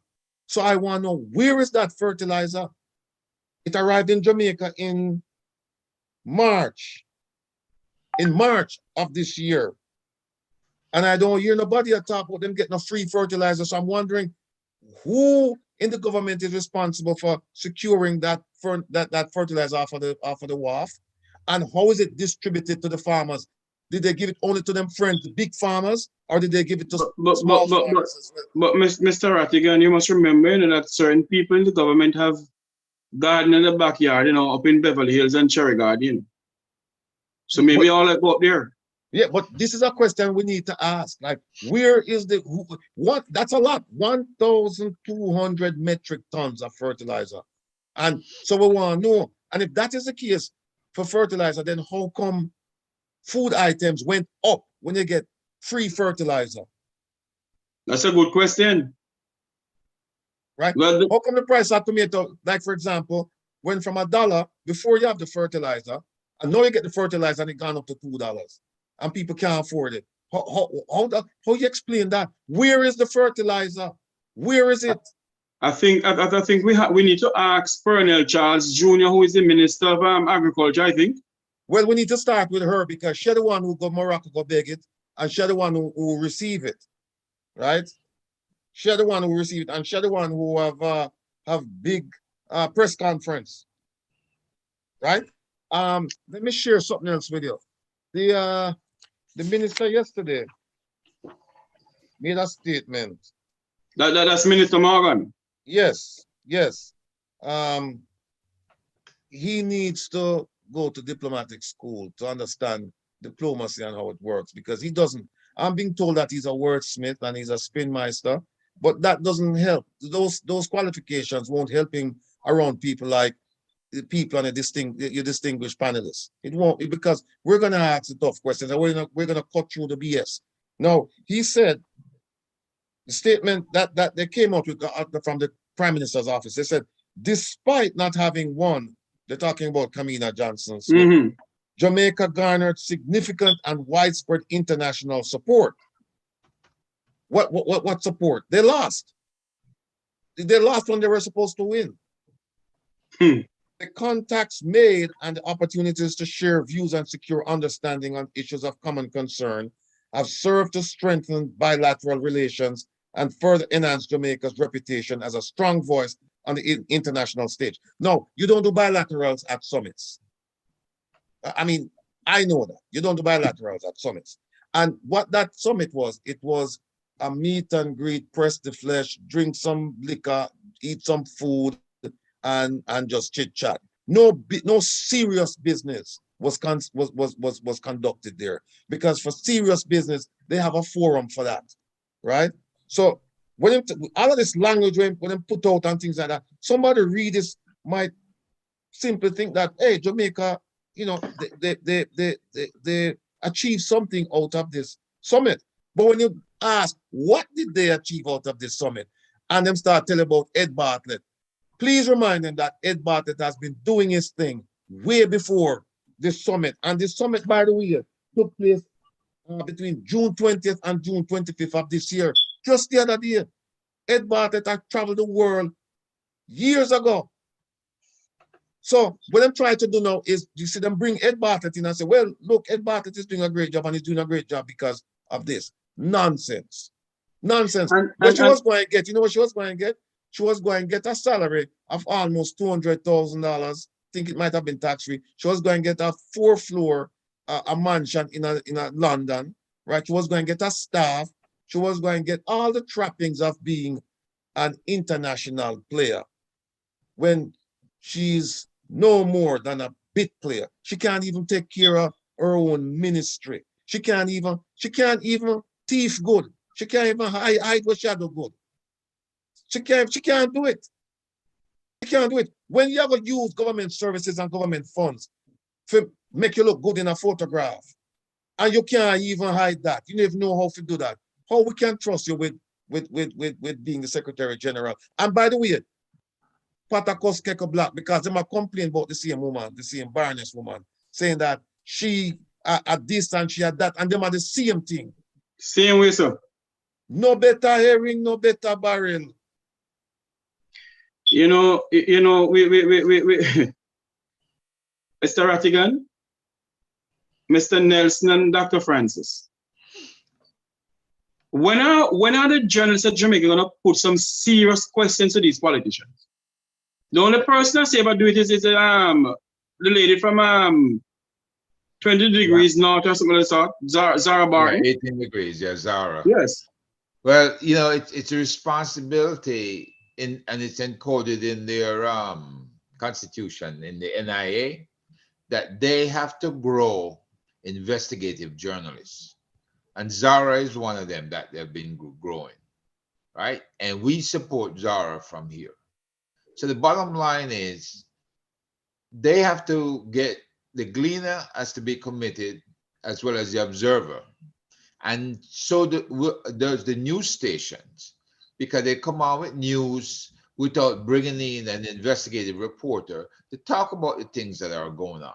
So I want to know, where is that fertilizer? It arrived in Jamaica in March of this year. And I don't hear nobody talk about them getting a free fertilizer. So I'm wondering who in the government is responsible for securing that fertilizer off of the wharf, and how is it distributed to the farmers? Did they give it only to them friends, the big farmers, or did they give it to small farmers as well?
But Mr. Rattigan, you must remember, you know, that certain people in the government have garden in the backyard, you know, up in Beverly Hills and Cherry Garden. So maybe all that go up there.
Yeah, but this is a question we need to ask. Like, where is what? That's a lot. 1,200 metric tons of fertilizer. And so we want to know. And if that is the case for fertilizer, then how come food items went up when you get free fertilizer?
That's a good question.
Right? Well, how come the price of tomato, like for example, went from $1 before you have the fertilizer, and now you get the fertilizer and it gone up to $2, and people can't afford it? How you explain that? Where is the fertilizer? Where is it?
I think we need to ask Pernell Charles Jr., who is the Minister of Agriculture, I think.
Well, we need to start with her, because she's the one who go Morocco go beg it, and she's the one who receive it, right? She's the one who receive it, and she's the one who have big press conference, right? Let me share something else with you. The minister yesterday made a statement.
That's Minister Morgan.
Yes. He needs to go to diplomatic school to understand diplomacy and how it works, because he doesn't. I'm being told that he's a wordsmith and he's a spin meister, but that doesn't help. Those qualifications won't help him around people like the people on your distinguished panelists. It won't, because we're going to ask the tough questions and we're going to cut through the BS. Now, he said, the statement that they came out with from the Prime Minister's office, they said, despite not having won, they're talking about Camellia Johnson-smith, Jamaica garnered significant and widespread international support. What support? They lost. They lost when they were supposed to win. The contacts made and the opportunities to share views and secure understanding on issues of common concern have served to strengthen bilateral relations and further enhance Jamaica's reputation as a strong voice on the international stage. No, you don't do bilaterals at summits. I mean, I know that. You don't do bilaterals at summits. And what that summit was, it was a meet and greet, press the flesh, drink some liquor, eat some food, and just chit chat. No serious business was conducted there, because for serious business they have a forum for that, right? So when all of this language when they put out and things like that, somebody read this might simply think that, hey, Jamaica, you know, they achieved something out of this summit. But when you ask what did they achieve out of this summit, and them start telling about Ed Bartlett, please remind them that Ed Bartlett has been doing his thing way before this summit. And this summit, by the way, took place between June 20th and June 25th of this year. Just the other day, Ed Bartlett had traveled the world years ago. So what I'm trying to do now is, you see them bring Ed Bartlett in and say, well, look, Ed Bartlett is doing a great job, and he's doing a great job because of this. Nonsense. But she was going to get, you know what she was going to get? She was going to get a salary of almost $200,000. I think it might have been tax-free. She was going to get a 4th floor, a mansion in London, right? She was going to get a staff. she was going to get all the trappings of being an international player when she's no more than a bit player. She can't even take care of her own ministry. She can't even thief good. She can't even hide what shadow good. She can't do it. She can't do it. When you ever use government services and government funds to make you look good in a photograph, and you can't even hide that, you don't even know how to do that. How we can trust you with being the Secretary General? And by the way, Patakos Keko Black, because they might complain about the same woman, the same Baroness woman, saying that she at this and she had that, and them are the same thing.
Same way, sir.
No better herring, no better barrel.
We Mr. Rattigan, Mr. Nelson, and Dr. Francis. When are the journalists at Jamaica going to put some serious questions to these politicians? The only person I say about doing it is the lady from 20 degrees north or something like that, Zara Barton.
Yeah, 18 degrees, yeah, Zara.
Yes.
Well, it's a responsibility and it's encoded in their constitution, in the NIA, that they have to grow investigative journalists. And Zara is one of them that they've been growing, right? And we support Zara from here. So the bottom line is they have to get, the Gleaner has to be committed as well as the Observer. And so there's the news stations, because they come out with news without bringing in an investigative reporter to talk about the things that are going on.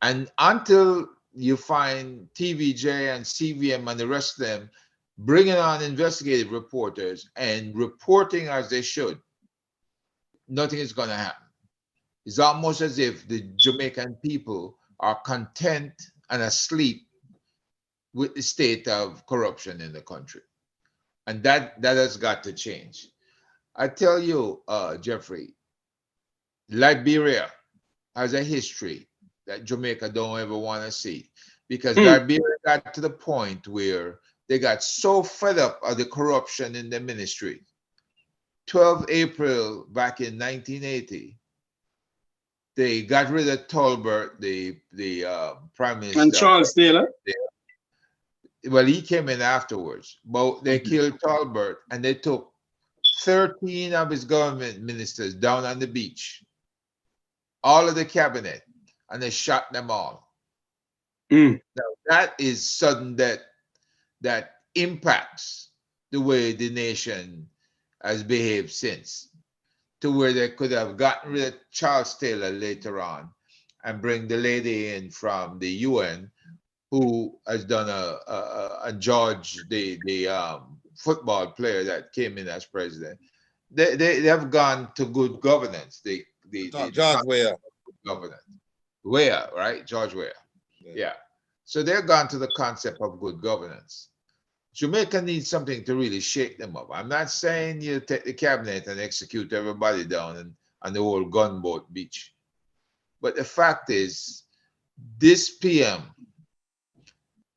And until you find TVJ and CVM and the rest of them bringing on investigative reporters and reporting as they should, nothing is going to happen. It's almost as if the Jamaican people are content and asleep with the state of corruption in the country. And that has got to change. I tell you, Jeffrey, Liberia has a history that Jamaica don't ever want to see, because Liberia got to the point where they got so fed up of the corruption in the ministry. 12 April back in 1980, they got rid of Tolbert, the prime minister.
And Charles Taylor.
Well, he came in afterwards, but they killed Tolbert and they took 13 of his government ministers down on the beach, all of the cabinet, and they shot them all. Now, that is sudden death that impacts the way the nation has behaved since, to where they could have gotten rid of Charles Taylor later on and bring the lady in from the UN who has done a George, the football player that came in as president. They have gone to good governance.
George Weah.
Governance. Weah, right? George Weah. Yeah. So they've gone to the concept of good governance. Jamaica needs something to really shake them up. I'm not saying you take the cabinet and execute everybody down on the old gunboat beach. But the fact is, this PM,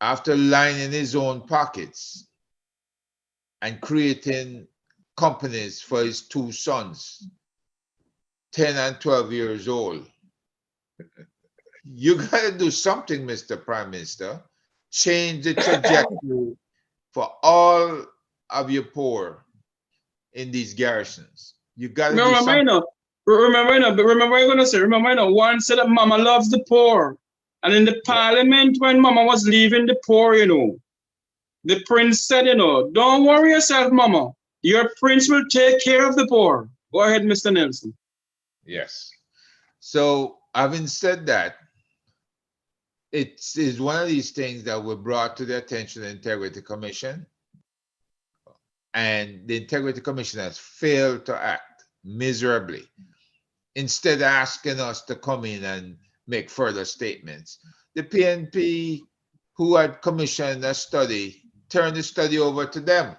after lining his own pockets and creating companies for his two sons, 10 and 12 years old, you got to do something, Mr. Prime Minister. Change the trajectory for all of your poor in these garrisons. You got to do something.
Remember what I'm going to say. Remember, one said that Mama loves the poor. And in the parliament, when Mama was leaving the poor, the prince said, don't worry yourself, Mama. Your prince will take care of the poor. Go ahead, Mr. Nelson.
Yes. So, having said that, it is one of these things that were brought to the attention of the Integrity Commission. And the Integrity Commission has failed to act miserably. Instead of asking us to come in and make further statements, the PNP, who had commissioned a study, turned the study over to them.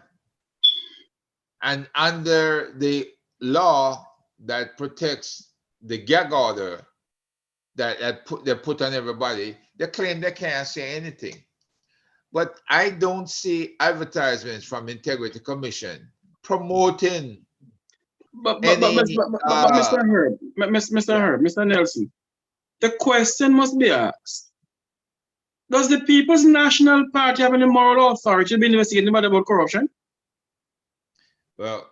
And under the law that protects the gag order that they put on everybody, they claim they can't say anything. but I don't see advertisements from Integrity Commission promoting
But Mr. Herb, Mr. Nelson, the question must be asked: does the People's National Party have any moral authority to be investigating about corruption?
Well,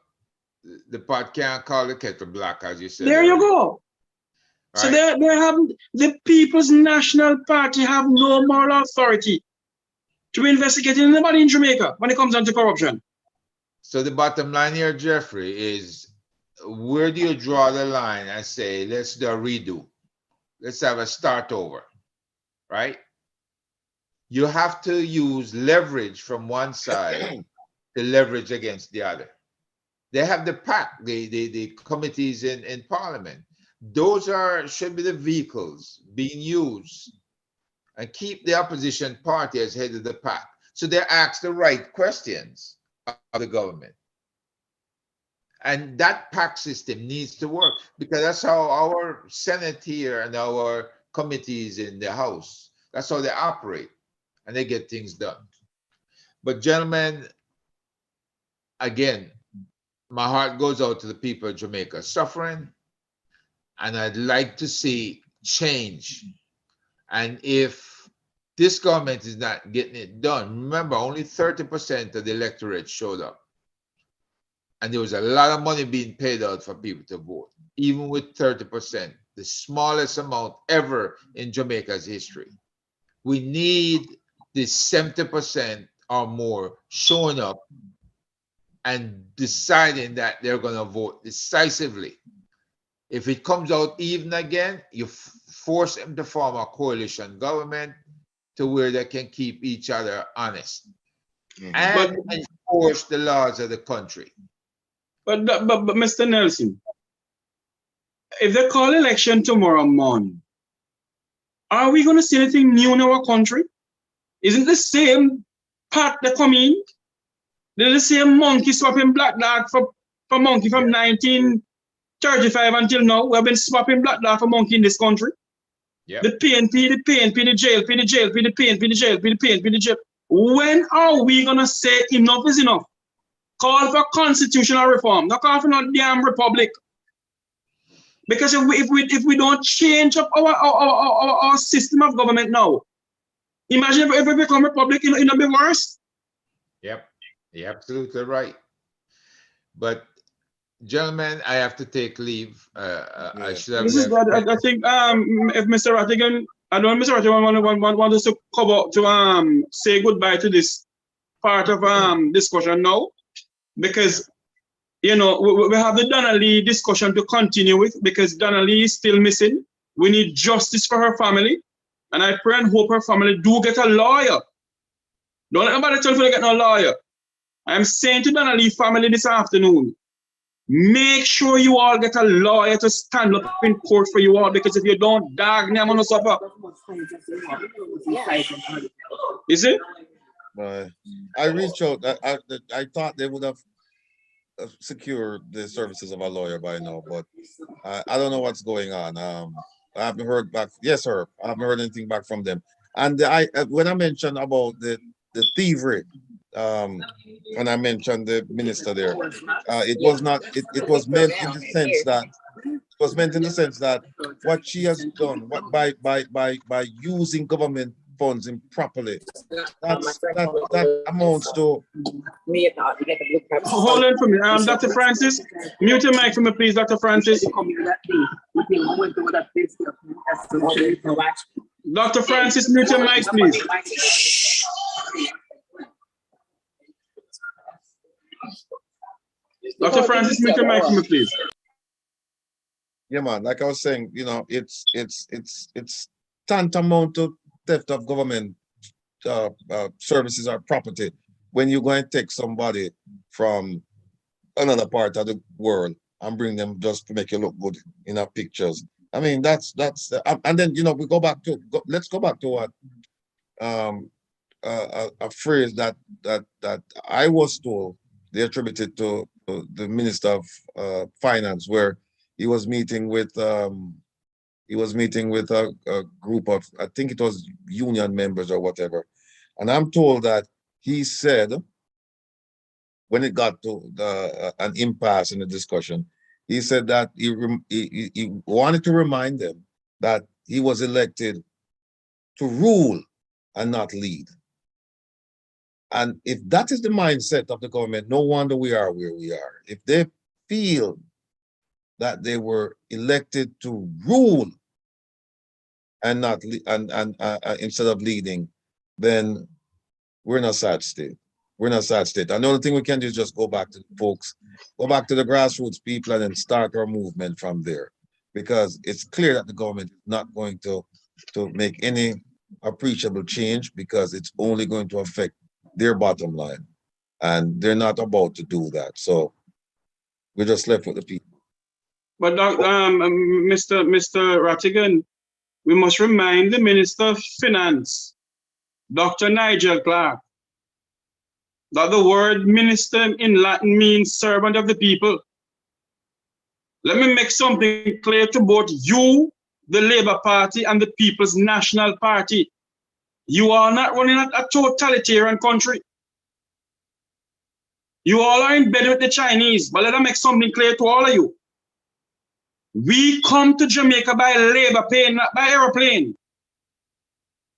the pot can't call the kettle black, as you said.
There you go. Right. So they have the People's National Party have no moral authority to investigate anybody in Jamaica when it comes down to corruption.
So the bottom line here, Jeffrey, is where do you draw the line and say, let's do a redo? Let's have a start over, right? You have to use leverage from one side to leverage against the other. They have the PAC, the committees in Parliament. Those should be the vehicles being used and keep the opposition party as head of the PAC. So they ask the right questions of the government. And that PAC system needs to work, because that's how our Senate here and our committees in the House, that's how they operate and they get things done. But gentlemen, again, my heart goes out to the people of Jamaica suffering, and I'd like to see change. And if this government is not getting it done, remember, only 30% of the electorate showed up. And there was a lot of money being paid out for people to vote, even with 30%, the smallest amount ever in Jamaica's history. We need this 70% or more showing up and deciding that they're going to vote decisively. If it comes out even again, you force them to form a coalition government to where they can keep each other honest and enforce the laws of the country.
But Mr. Nelson, if they call election tomorrow morning, are we going to see anything new in our country? Isn't the same part that come in? They're the same monkey swapping black dog for monkey from 1935 until now. We have been swapping black dog for monkey in this country. Yep. The PNP, the jail, the PNP, the jail, the PNP, the jail. When are we going to say enough is enough? Call for constitutional reform, not call for no damn republic. Because if we don't change up our system of government now, imagine if we become republic, it'll be worse.
Yep, you're absolutely right. But gentlemen, I have to take leave. I should have.
I think if Mr. Rattigan, I don't know, Mr. Rattigan want us to cover to say goodbye to this part of discussion now, because you know we have the Donna Lee discussion to continue with, because Donna Lee is still missing. We need justice for her family, and I pray and hope her family do get a lawyer. Don't let nobody tell you to get no lawyer. I'm saying to Donna Lee family this afternoon, make sure you all get a lawyer to stand up in court for you all, because if you don't, dog, I'm gonna suffer. Is it?
I reached out. I thought they would have secured the services of a lawyer by now, but I don't know what's going on. I haven't heard back. Yes, sir. I haven't heard anything back from them. And when I mentioned about the thievery, when I mentioned the minister there, it was not. It was meant in the sense that what she has done, by using government funds improperly, that amounts to.
Hold on for me, Dr. Francis. Mute your mic for me, please, Dr. Francis. Dr. Francis, mute your mic, please. Dr. Francis, mute your mic for me, please.
Yeah, man. Like I was saying, you know, it's tantamount to theft of government services or property when you go and take somebody from another part of the world and bring them just to make you look good in our pictures. I mean, that's and then, you know, let's go back to what a phrase that I was told they attributed to the Minister of Finance, where he was meeting with a group of, I think it was union members or whatever, And I'm told that he said, when it got to an impasse in the discussion, he said that he wanted to remind them that he was elected to rule and not lead. And if that is the mindset of the government, no wonder we are where we are. If they feel that they were elected to rule and not instead of leading, then we're in a sad state. We're in a sad state. And the only thing we can do is just go back to the folks, go back to the grassroots people, and then start our movement from there. Because it's clear that the government is not going to make any appreciable change, because it's only going to affect their bottom line. And they're not about to do that. So we're just left with the people.
But Mr. Rattigan, we must remind the Minister of Finance, Dr. Nigel Clark, that the word minister in Latin means servant of the people. Let me make something clear to both you, the Labour Party, and the People's National Party. You are not running a totalitarian country. You all are in bed with the Chinese, but let me make something clear to all of you. We come to Jamaica by labor plane, not by aeroplane.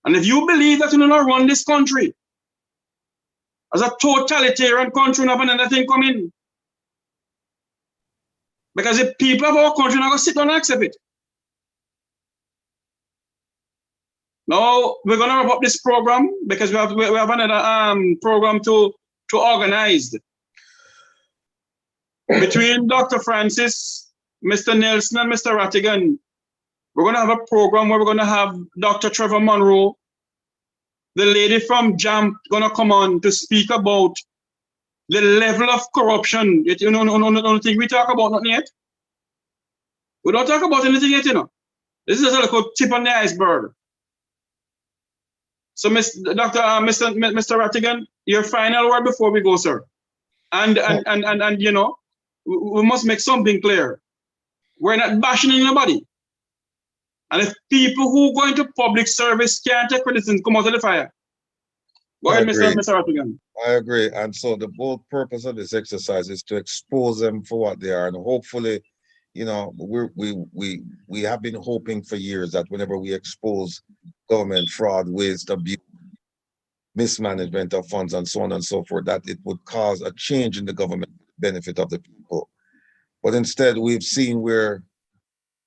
And if you believe that you do not run this country as a totalitarian country, you have another thing coming. Because the people of our country are not going to sit down and accept it. Now, we're going to wrap up this program because we have another program to organize. Between Dr. Francis, Mr. Nelson, and Mr. Rattigan, we're going to have a program where we're going to have Dr. Trevor Monroe, the lady from JAMP, going to come on to speak about the level of corruption. You don't think we talk about nothing yet? We don't talk about anything yet, you know. This is just a little tip on the iceberg. So, Mr. Rattigan, your final word before we go, sir. And you know, we must make something clear. We're not bashing anybody. And if people who go into public service can't take criticism, come out of the fire. Go ahead, Mr. Rattigan.
I agree. And so the whole purpose of this exercise is to expose them for what they are. And hopefully, you know, we have been hoping for years that whenever we expose government fraud, waste, abuse, mismanagement of funds, and so on and so forth, that it would cause a change in the government benefit of the people. But instead, we've seen where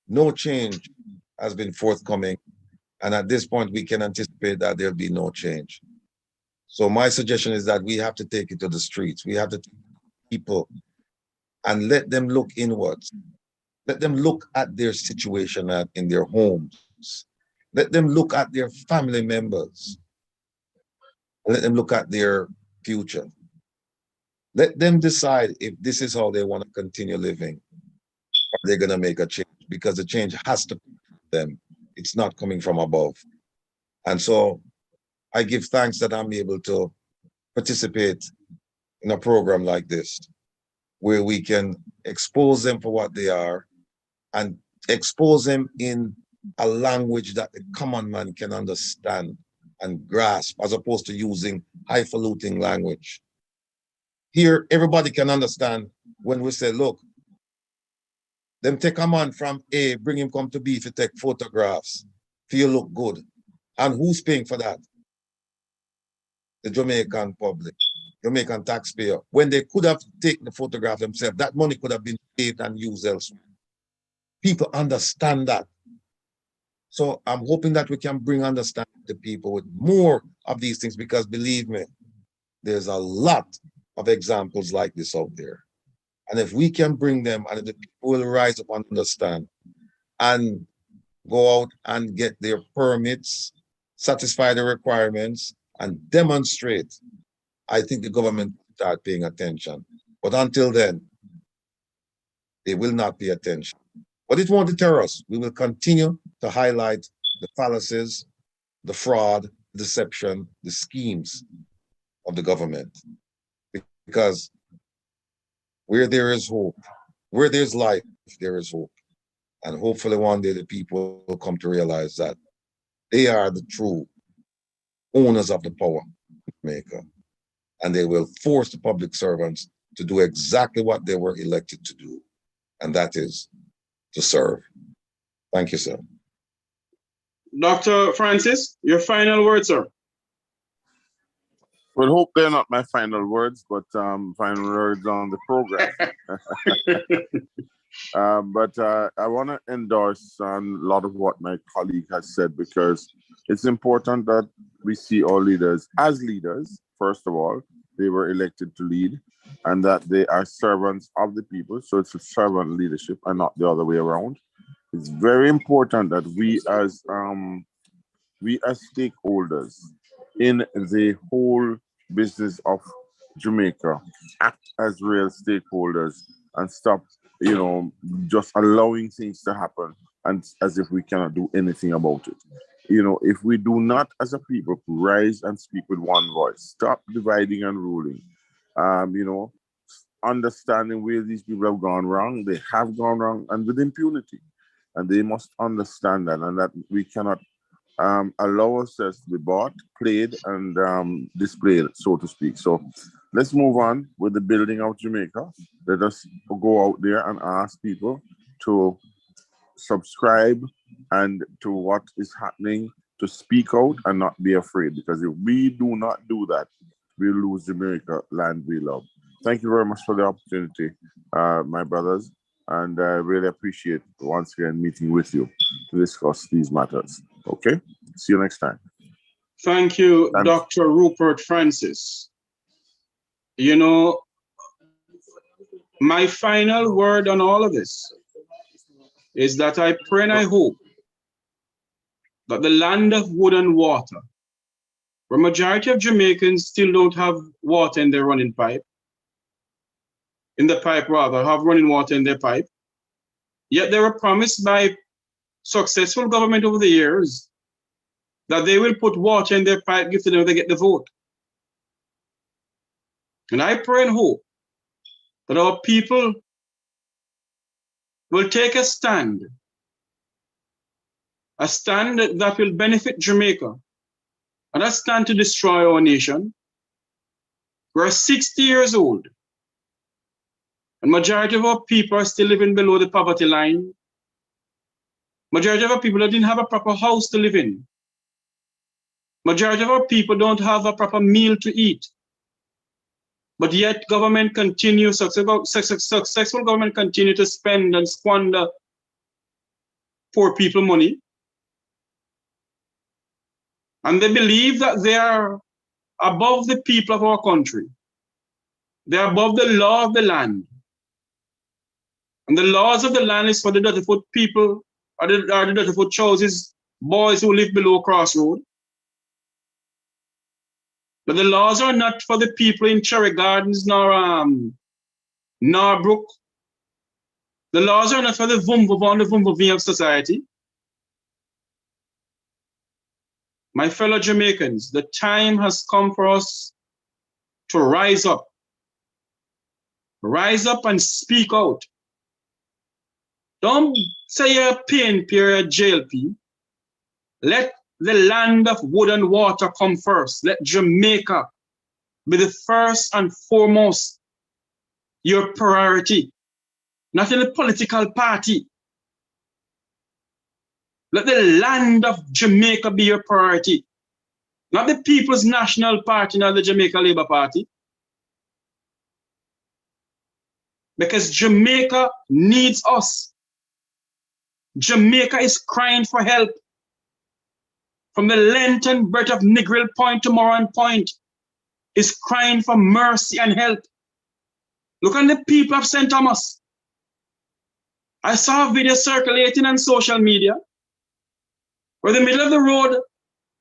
no change has been forthcoming. And at this point, we can anticipate that there'll be no change. So my suggestion is that we have to take it to the streets. We have to take people and let them look inwards. Let them look at their situation in their homes. Let them look at their family members. Let them look at their future. Let them decide if this is how they want to continue living, or they're going to make a change, because the change has to come from them. It's not coming from above. And so I give thanks that I'm able to participate in a program like this, where we can expose them for what they are and expose them in a language that the common man can understand and grasp, as opposed to using highfalutin language. Here, everybody can understand when we say, look, them take a man from A, bring him come to B if you take photographs, for you look good. And who's paying for that? The Jamaican public, Jamaican taxpayer. When they could have taken the photograph themselves, that money could have been saved and used elsewhere. People understand that. So I'm hoping that we can bring understanding to people with more of these things, because believe me, there's a lot of examples like this out there. And if we can bring them, and if the people will rise up and understand and go out and get their permits, satisfy the requirements, and demonstrate, I think the government will start paying attention. But until then, they will not pay attention. But it won't deter us. We will continue to highlight the fallacies, the fraud, deception, the schemes of the government. Because where there is hope, where there's life, there is hope. And hopefully one day the people will come to realize that they are the true owners of the power.
Jamaica. And they will force the public servants to do exactly what they were elected to do, and that is to serve. Thank you, sir.
Dr. Francis, your final words, sir.
Well, hope they're not my final words, but final words on the program. But I want to endorse a lot of what my colleague has said, because it's important that we see our leaders as leaders. First of all, they were elected to lead, and that they are servants of the people. So it's a servant leadership and not the other way around. It's very important that we as stakeholders in the whole business of Jamaica act as real stakeholders and stop, just allowing things to happen and as if we cannot do anything about it. If we do not as a people rise and speak with one voice, stop dividing and ruling, understanding where these people have gone wrong, they have gone wrong and with impunity. And they must understand that, and that we cannot allow ourselves to be bought, played, and displayed, so to speak. So let's move on with the building of Jamaica. Let us go out there and ask people to subscribe and to what is happening, to speak out and not be afraid. Because if we do not do that, we lose Jamaica, land we love. Thank you very much for the opportunity, my brothers. And I really appreciate once again meeting with you to discuss these matters. Okay? See you next time.
Thank you, Dr. Rupert Francis. My final word on all of this is that I pray and I hope that the land of wood and water, where majority of Jamaicans still don't have water in their running pipe, have running water in their pipe. Yet they were promised by successful government over the years that they will put water in their pipe if they get the vote. And I pray and hope that our people will take a stand that will benefit Jamaica, and a stand to destroy our nation. We're 60 years old, and majority of our people are still living below the poverty line. Majority of our people didn't have a proper house to live in. Majority of our people don't have a proper meal to eat. But yet government continue, successful government continue to spend and squander poor people money. And they believe that they are above the people of our country. They're above the law of the land. And the laws of the land is for the dirty-foot people, or the dirty-foot choices, boys who live below Crossroad. But the laws are not for the people in Cherry Gardens nor Brook. The laws are not for the Vumvuvon of society. My fellow Jamaicans, the time has come for us to rise up. Rise up and speak out. Don't say you're a PNP or a JLP. Let the land of wood and water come first. Let Jamaica be the first and foremost your priority, not in a political party. Let the land of Jamaica be your priority, not the People's National Party, not the Jamaica Labour Party. Because Jamaica needs us. Jamaica is crying for help. From the length and breadth of Negril Point to Moran Point, is crying for mercy and help. Look at the people of St. Thomas. I saw a video circulating on social media where the middle of the road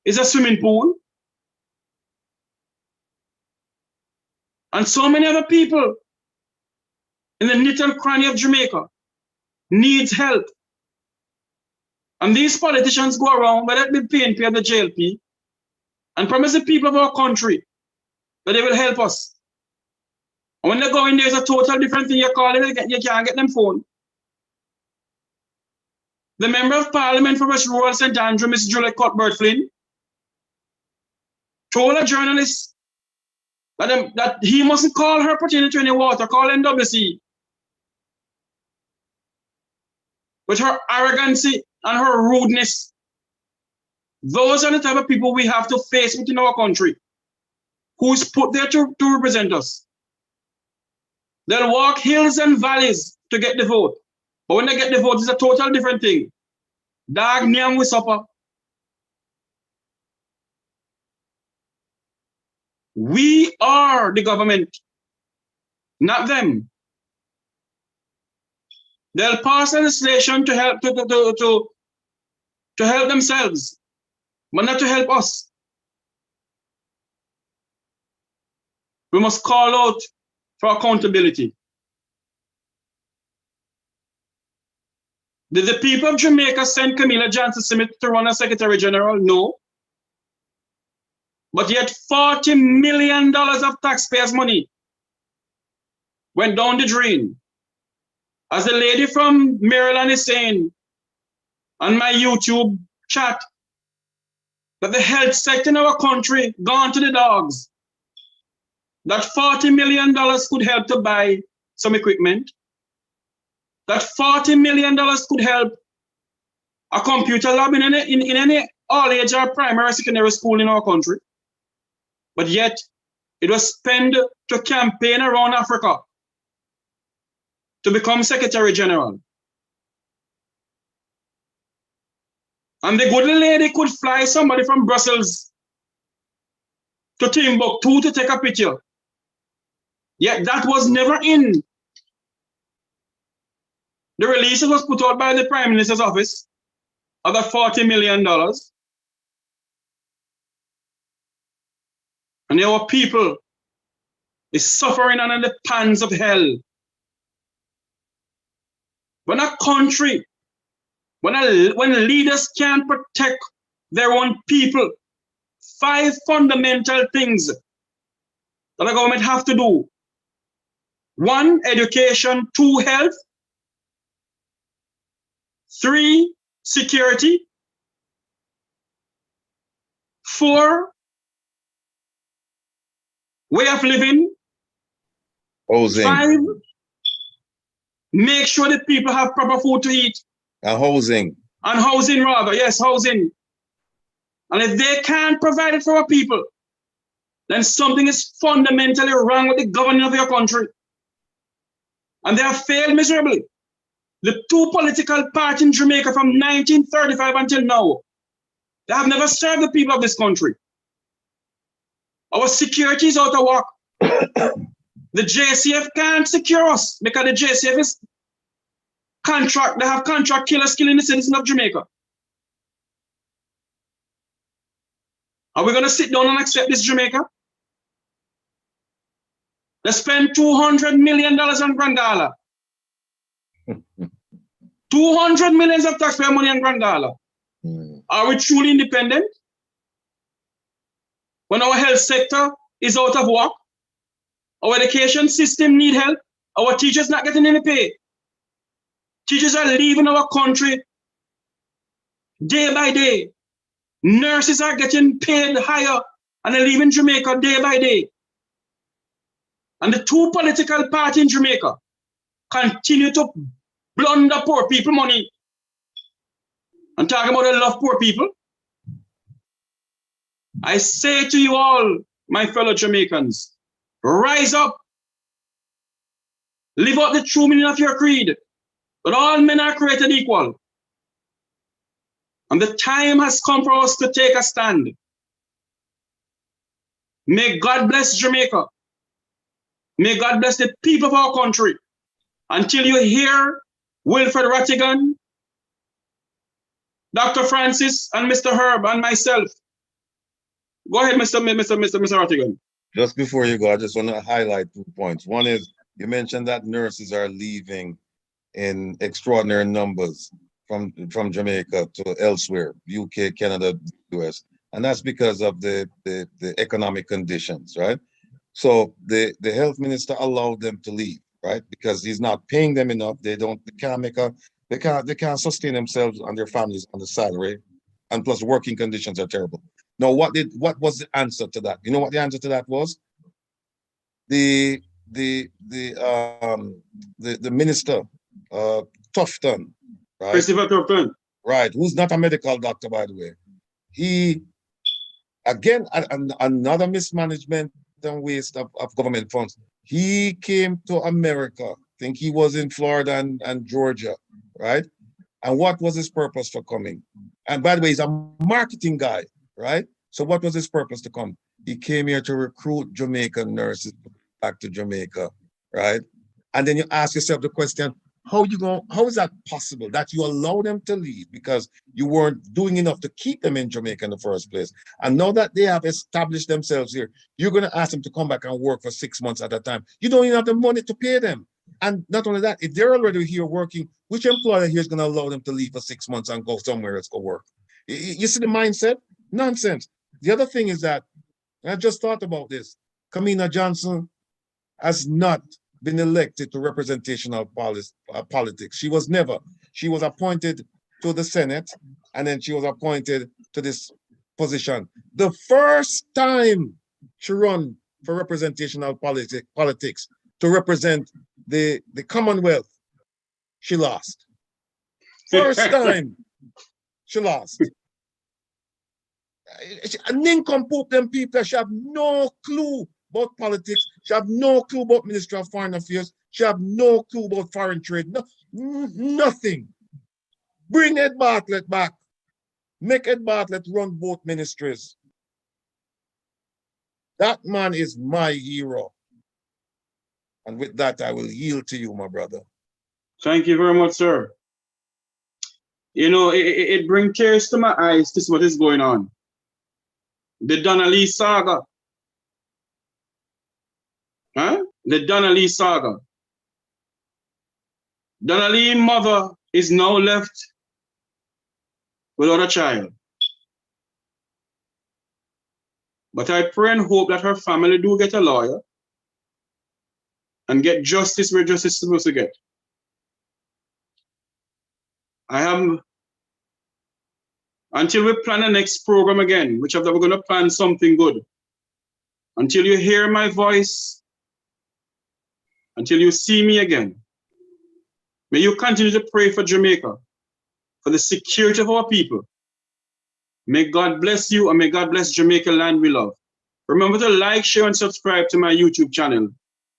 is a swimming pool. And so many other people in the nook and cranny of Jamaica needs help. And these politicians go around, whether it be PNP or the JLP, and promise the people of our country that they will help us. And when they go in, there's a total different thing you're calling, you can't get them phone. The Member of Parliament for West Rural St. Andrew, Miss Juliet Cuthbert Flynn, told a journalist that he mustn't call her pertaining to any water, call NWC. With her arrogancy and her rudeness. Those are the type of people we have to face within our country. Who's put there to represent us. They'll walk hills and valleys to get the vote. But when they get the vote, it's a total different thing. Dag nyam we supper. We are the government, not them. They'll pass legislation to help to help themselves, but not to help us. We must call out for accountability. Did the people of Jamaica send Camellia Johnson-smith to run as Secretary General? No. But yet $40 million of taxpayers' money went down the drain. As the lady from Maryland is saying on my YouTube chat, that the health sector in our country gone to the dogs. That $40 million could help to buy some equipment. That $40 million could help a computer lab in any all-age or primary secondary school in our country. But yet, it was spent to campaign around Africa to become Secretary General. And the good lady could fly somebody from Brussels to Timbuktu to take a picture. Yet that was never in the release that was put out by the Prime Minister's office of that $40 million. And our people is suffering under the pangs of hell. When a country, when leaders can't protect their own people, 5 fundamental things that the government have to do. 1, education. 2, health. 3, security. 4, way of living.
Housing.
5, make sure that people have proper food to eat.
And housing.
And housing, rather. Yes, housing. And if they can't provide it for our people, then something is fundamentally wrong with the government of your country. And they have failed miserably. The 2 political parties in Jamaica from 1935 until now, they have never served the people of this country. Our security is out of work. The JCF can't secure us because the JCF is contract. They have contract killers killing the citizens of Jamaica. Are we going to sit down and accept this, Jamaica? They spend $200 million on Grand Gala. 200 millions of taxpayer money on Grand Gala. Are we truly independent? When our health sector is out of work, our education system need help, our teachers not getting any pay. Teachers are leaving our country day by day. Nurses are getting paid higher and they're leaving Jamaica day by day. And the 2 political parties in Jamaica continue to blunder poor people money. And talking about they love poor people. I say to you all, my fellow Jamaicans, rise up. Live out the true meaning of your creed, that all men are created equal. And the time has come for us to take a stand. May God bless Jamaica. May God bless the people of our country. Until you hear Wilfred Rattigan, Dr. Francis, and Mr. Herb, and myself. Go ahead, Mr. Rattigan.
Just before you go, I just want to highlight 2 points. One is, you mentioned that nurses are leaving in extraordinary numbers from Jamaica to elsewhere, UK, Canada, US. And that's because of the economic conditions, right? So the health minister allowed them to leave, right? Because he's not paying them enough. They can't sustain themselves and their families on the salary. And plus working conditions are terrible. Now, what was the answer to that? You know what the answer to that was?
the minister, Tufton, right?
Christopher Tufton.
Right, who's not a medical doctor, by the way. He, again, another mismanagement and waste of government funds. He came to America, I think he was in Florida and Georgia, right? And what was his purpose for coming? And by the way, he's a marketing guy, right? So what was his purpose to come? He came here to recruit Jamaican nurses back to Jamaica, right? And then you ask yourself the question, how is that possible that you allow them to leave because you weren't doing enough to keep them in Jamaica in the first place? And now that they have established themselves here, you're going to ask them to come back and work for 6 months at a time. You don't even have the money to pay them. And not only that, if they're already here working, which employer here is going to allow them to leave for 6 months and go somewhere else to work? You see the mindset? Nonsense. The other thing is that, I just thought about this, Camellia Johnson has not been elected to representational politics. She was never. She was appointed to the Senate, and then she was appointed to this position. The first time she ran for representational politics to represent the Commonwealth, she lost. First time she lost. A nincompoop, them people, she have no clue about politics. She have no clue about Ministry of Foreign Affairs. She have no clue about foreign trade. No, nothing. Bring Ed Bartlett back. Make Ed Bartlett run both ministries. That man is my hero. And with that, I will yield to you, my brother.
Thank you very much, sir. You know, it brings tears to my eyes to see what is going on. The Donnelly saga. Huh? The Donnelly saga. Donnelly's mother is now left without a child. But I pray and hope that her family do get a lawyer and get justice where justice is supposed to get. Until we plan the next program again, which we're going to plan something good. Until you hear my voice, until you see me again, may you continue to pray for Jamaica, for the security of our people. May God bless you, and may God bless Jamaica land we love. Remember to like, share, and subscribe to my YouTube channel.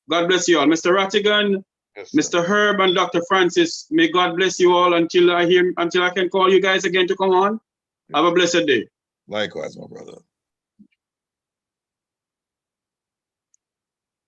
God bless you all. Mr. Rattigan, yes, Mr. Herb, and Dr. Francis, may God bless you all until I can call you guys again to come on. Have a blessed day.
Likewise, my brother.